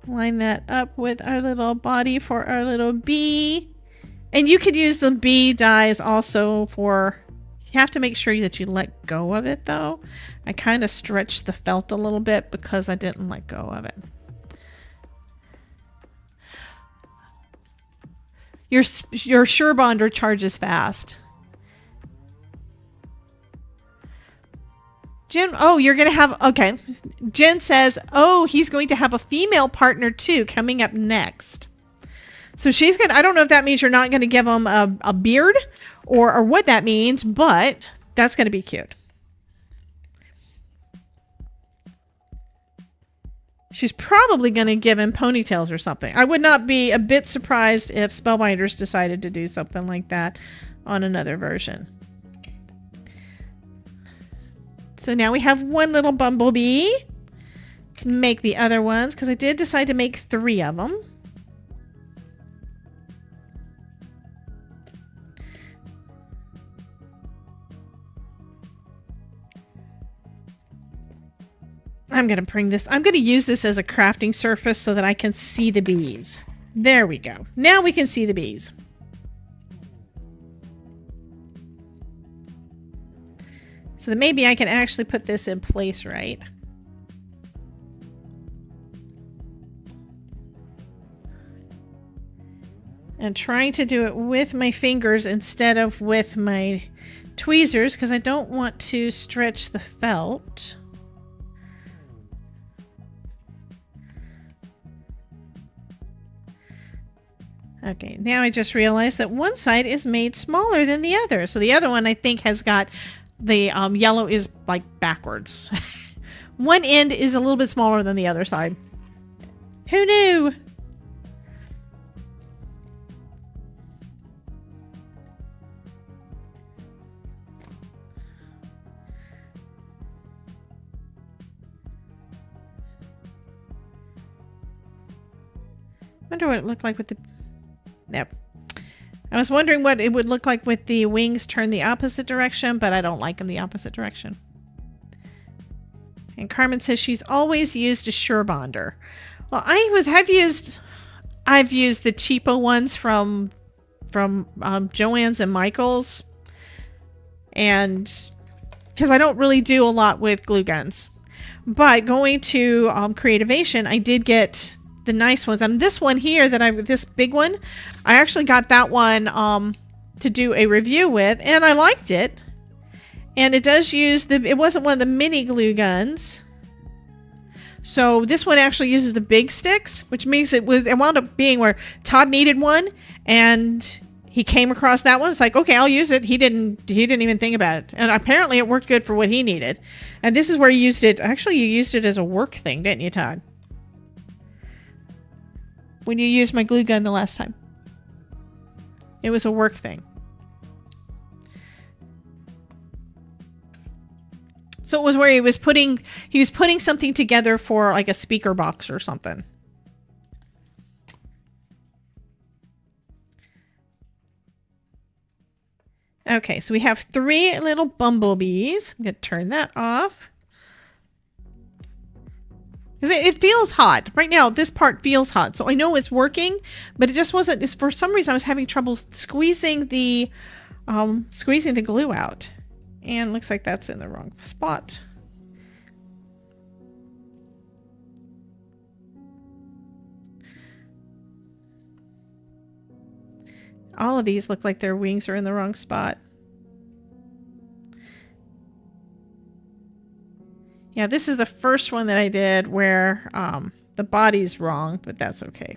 Line that up with our little body for our little bee. And you could use the bee dies also for, you have to make sure that you let go of it though. I kind of stretched the felt a little bit because I didn't let go of it. Your Surebonder charges fast. Jen, oh, you're going to have, okay. Jen says, oh, he's going to have a female partner too coming up next. So she's going to, I don't know if that means you're not going to give him a beard or what that means, but that's going to be cute. She's probably going to give him ponytails or something. I would not be a bit surprised if Spellbinders decided to do something like that on another version. So now we have one little bumblebee. Let's make the other ones because I did decide to make 3 of them. I'm going to bring this. I'm going to use this as a crafting surface so that I can see the bees. There we go. Now we can see the bees. So that maybe I can actually put this in place right. And trying to do it with my fingers instead of with my tweezers because I don't want to stretch the felt. Okay, now I just realized that one side is made smaller than the other. So the other one I think has got the yellow is like backwards. One end is a little bit smaller than the other side. Who knew? Wonder what it looked like with the... Nope. I was wondering what it would look like with the wings turned the opposite direction, but I don't like them the opposite direction. And Carmen says she's always used a Surebonder. Well, I've used the cheapo ones from Joann's and Michael's, and because I don't really do a lot with glue guns. But going to Creativation, I did get the nice ones. And this one here this big one, I actually got that one to do a review with, and I liked it. And it does use it wasn't one of the mini glue guns. So this one actually uses the big sticks, which means it wound up being where Todd needed one and he came across that one. It's like, okay, I'll use it. He didn't even think about it. And apparently it worked good for what he needed. And this is where you used it. Actually, you used it as a work thing, didn't you, Todd? When you used my glue gun the last time. It was a work thing. So it was where he was putting something together for like a speaker box or something. Okay, so we have 3 little bumblebees. I'm going to turn that off. It feels hot. Right now, this part feels hot. So I know it's working, but it just wasn't. For some reason, I was having trouble squeezing the glue out. And looks like that's in the wrong spot. All of these look like their wings are in the wrong spot. Yeah, this is the first one that I did where the body's wrong, but that's okay.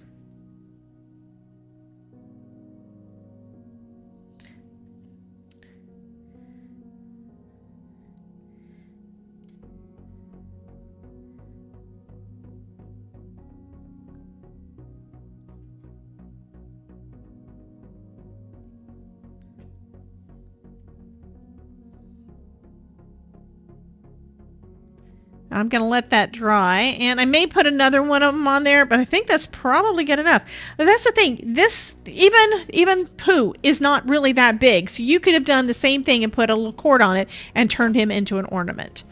I'm going to let that dry, and I may put another one of them on there, but I think that's probably good enough. But that's the thing. This, even Pooh is not really that big, so you could have done the same thing and put a little cord on it and turned him into an ornament.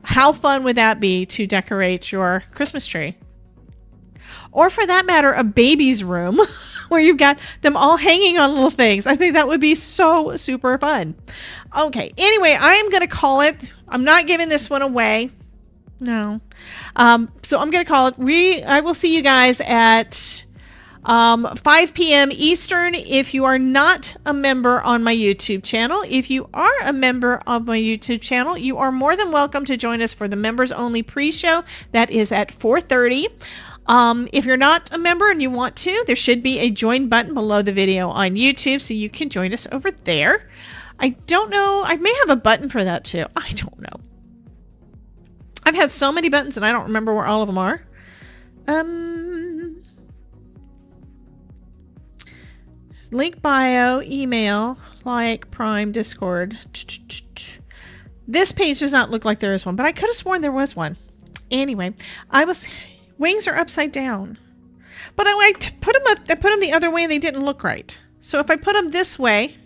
How fun would that be to decorate your Christmas tree? Or for that matter, a baby's room where you've got them all hanging on little things. I think that would be so super fun. Okay, anyway, I am going to call it. I'm not giving this one away. No. So I'm going to call it. I will see you guys at 5 p.m. Eastern if you are not a member on my YouTube channel. If you are a member of my YouTube channel, you are more than welcome to join us for the members only pre-show. That is at 4:30. If you're not a member and you want to, there should be a join button below the video on YouTube, so you can join us over there. I don't know. I may have a button for that too. I don't know. I've had so many buttons and I don't remember where all of them are. Link bio, email, like, Prime, Discord. This page does not look like there is one, but I could have sworn there was one. Anyway, wings are upside down. But I put them the other way and they didn't look right. So if I put them this way,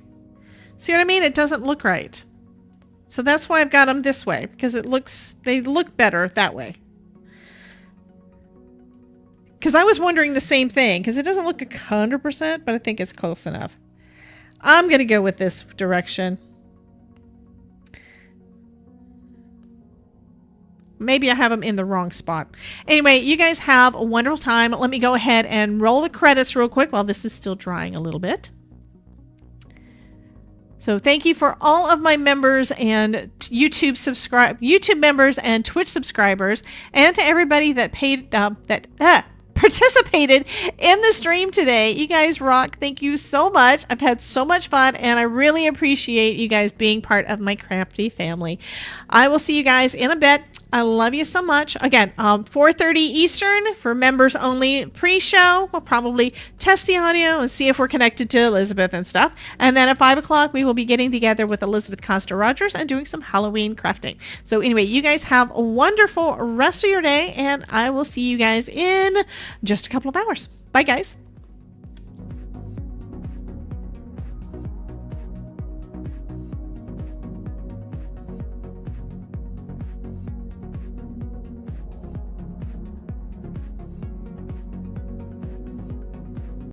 see what I mean? It doesn't look right. So that's why I've got them this way, because they look better that way. Because I was wondering the same thing, because it doesn't look 100%, but I think it's close enough. I'm going to go with this direction. Maybe I have them in the wrong spot. Anyway, you guys have a wonderful time. Let me go ahead and roll the credits real quick while this is still drying a little bit. So thank you for all of my members and YouTube members and Twitch subscribers, and to everybody that participated in the stream today. You guys rock. Thank you so much. I've had so much fun, and I really appreciate you guys being part of my crafty family. I will see you guys in a bit. I love you so much. Again, 4:30 Eastern for members only pre-show. We'll probably test the audio and see if we're connected to Elizabeth and stuff. And then at 5 o'clock, we will be getting together with Elizabeth Costa Rogers and doing some Halloween crafting. So anyway, you guys have a wonderful rest of your day, and I will see you guys in just a couple of hours. Bye, guys.